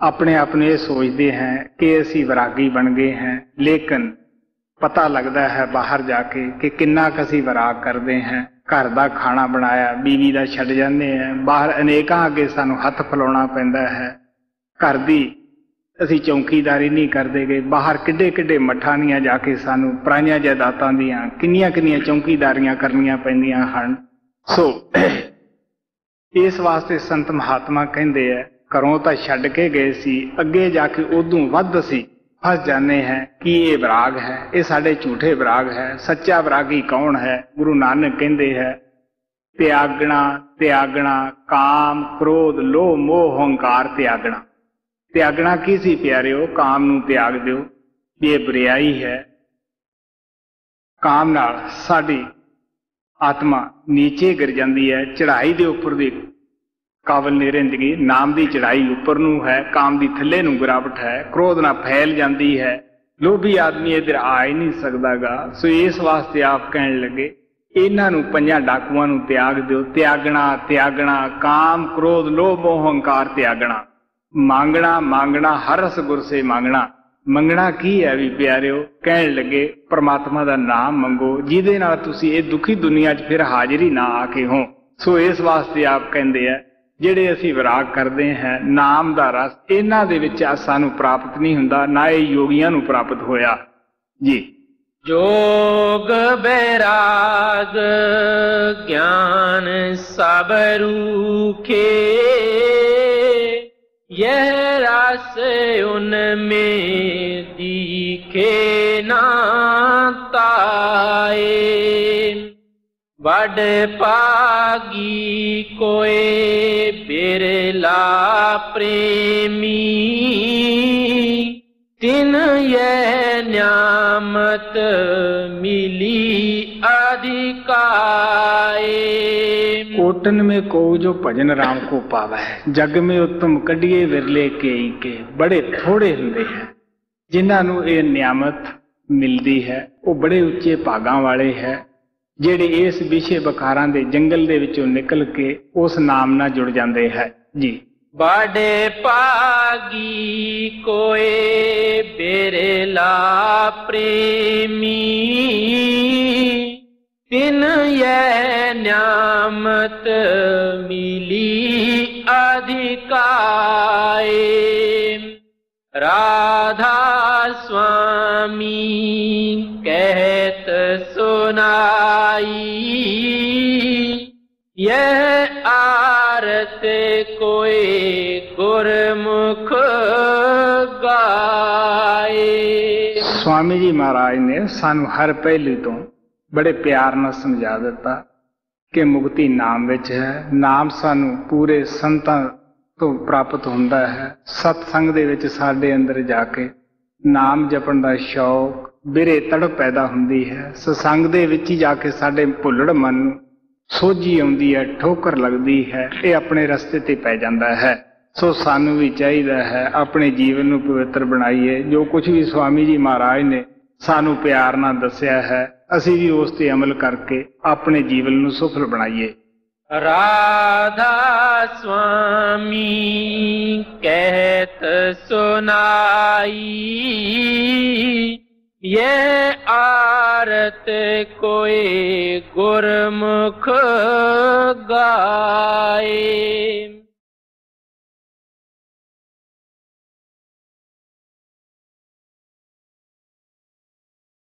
ਆਪਣੇ ਆਪ ਨੂੰ ਇਹ ਸੋਚਦੇ ਹਾਂ ਕਿ ਅਸੀਂ ਵਿਰਾਗੀ ਬਣ ਗਏ ਹਾਂ, ਲੇਕਿਨ ਪਤਾ ਲੱਗਦਾ ਹੈ ਬਾਹਰ ਜਾ ਕੇ ਕਿ ਕਿੰਨਾ ਕੁ ਅਸੀਂ ਵਿਰਾਗ ਕਰਦੇ ਹਾਂ। ਘਰ ਦਾ ਖਾਣਾ ਬਣਾਇਆ ਬੀਵੀ ਦਾ ਛੱਡ ਜਾਂਦੇ ਹਾਂ, ਬਾਹਰ ਅਨੇਕਾਂ ਅੱਗੇ ਸਾਨੂੰ ਹੱਥ ਫੈਲਾਉਣਾ ਪੈਂਦਾ ਹੈ। ਘਰ ਦੀ ਅਸੀਂ ਚੌਕੀਦਾਰੀ ਨਹੀਂ ਕਰਦੇ ਗਏ, ਬਾਹਰ ਕਿੱਡੇ ਕਿੱਡੇ ਮੱਠਾਂ ਦੀਆਂ ਜਾ ਕੇ ਸਾਨੂੰ ਪਰਾਈਆਂ ਜਾਇਦਾਦਾਂ ਦੀਆਂ ਕਿੰਨੀਆਂ ਕਿੰਨੀਆਂ ਚੌਕੀਦਾਰੀਆਂ ਕਰਨੀਆਂ ਪੈਂਦੀਆਂ ਹਨ। ਸੋ ਇਸ ਵਾਸਤੇ ਸੰਤ ਮਹਾਤਮਾ ਕਹਿੰਦੇ ਆ, ਘਰੋਂ ਤਾਂ ਛੱਡ ਕੇ ਗਏ ਸੀ, ਅੱਗੇ ਜਾ ਕੇ ਉਦੋਂ ਵੱਧ ਅਸੀਂ फंस जाने हैं कि ये विराग है, ये साढ़े झूठे विराग है। सच्चा विरागी कौन है? गुरु नानक कहते हैं, त्यागना त्यागना काम क्रोध लोभ मोह अहंकार त्यागना। त्यागना की सी प्यारिओ, काम नूं त्याग दिओ। ये बुराई है। काम नाल साडी आत्मा नीचे गिर जाती है, चढ़ाई दे उपर दी काबल नहीं रहिंदी। नाम की चढ़ाई उपर नूं है, काम की थल्ले नूं गिरावट है, क्रोध ना फैल जाती है। लोभी आदमी इधर आ ही नहीं सकदागा। सो इस वास्ते आप कहण लगे इन्हां नूं पंजां डाकुआं नूं त्याग दिओ। त्यागना त्यागना, काम क्रोध लोभ मोह हंकार त्यागना। मांगना मांगना, हर रस गुर से मांगना। मंगना की है भी प्यारिओ, कहण लगे परमात्मा दा नाम मंगो, जिहदे नाल तुसीं इह दुखी दुनिया 'च फिर हाजिरी ना आके हो। सो इस वास्ते आप कहंदे आ ਜਿਹੜੇ ਅਸੀਂ ਵਿਰਾਗ ਕਰਦੇ ਹਾਂ ਨਾਮ ਦਾ ਰਸ, ਇਹਨਾਂ ਦੇ ਵਿੱਚ ਸਾਨੂੰ ਪ੍ਰਾਪਤ ਨਹੀਂ ਹੁੰਦਾ, ਨਾ ਇਹ ਯੋਗੀਆਂ ਨੂੰ ਪ੍ਰਾਪਤ ਹੋਇਆ ਜੀ। जोग बैराग ज्ञान सब रूखे, यह रस उनमें दिखे ना ताए। बड़ पागी कोई बिरला प्रेमी, तिन यह न्यामत मिली अधिकाए। कोटन में को जो भजन राम को पावा है, जग में उत्तम कढ़िए विरले केई के। बड़े थोड़े हुंदे हैं जिन्हां नूं ये नियामत मिलदी है, वो बड़े उच्चे भागां वाले है ਜਿਹੜੇ ਇਸ ਵਿਸ਼ੇ ਬਕਾਰਾਂ ਦੇ ਜੰਗਲ ਦੇ ਵਿੱਚੋਂ ਨਿਕਲ ਕੇ ਉਸ ਨਾਮ ਨਾਲ ਜੁੜ ਜਾਂਦੇ ਹੈ ਜੀ। बड़े पागी कोई बिरला प्रेमी, तिन यह न्यामत मिली अधिकाए। राधा स्वामी कहत सुनाई, यह आरत कोई गुरमुख गाए। स्वामी जी महाराज ने सानू हर पहलू तो बड़े प्यार नाल समझा दिता कि मुक्ति नाम विच है। नाम सानू पूरे संतां तो प्राप्त हुंदा है। सत्संग दे विच साडे अंदर जाके नाम जपण दा शौक बिरे तड़प पैदा हुंदी है। सत्संग दे विच ही जाके साडे भुल्लड़ मन नूं सोझी आउंदी है, ठोकर लगदी है, ये अपने रस्ते ते पै जांदा है। सो सानू भी चाहिदा है अपने जीवन नूं पवित्र बनाइए। जो कुछ भी स्वामी जी महाराज ने सानू प्यार नाल दस्सिया है, असीं भी उस ते अमल करके अपने जीवन नूं सफल बनाइए। राधा स्वामी कहत सुनाई, यह आरत कोई गुरमुख गाए।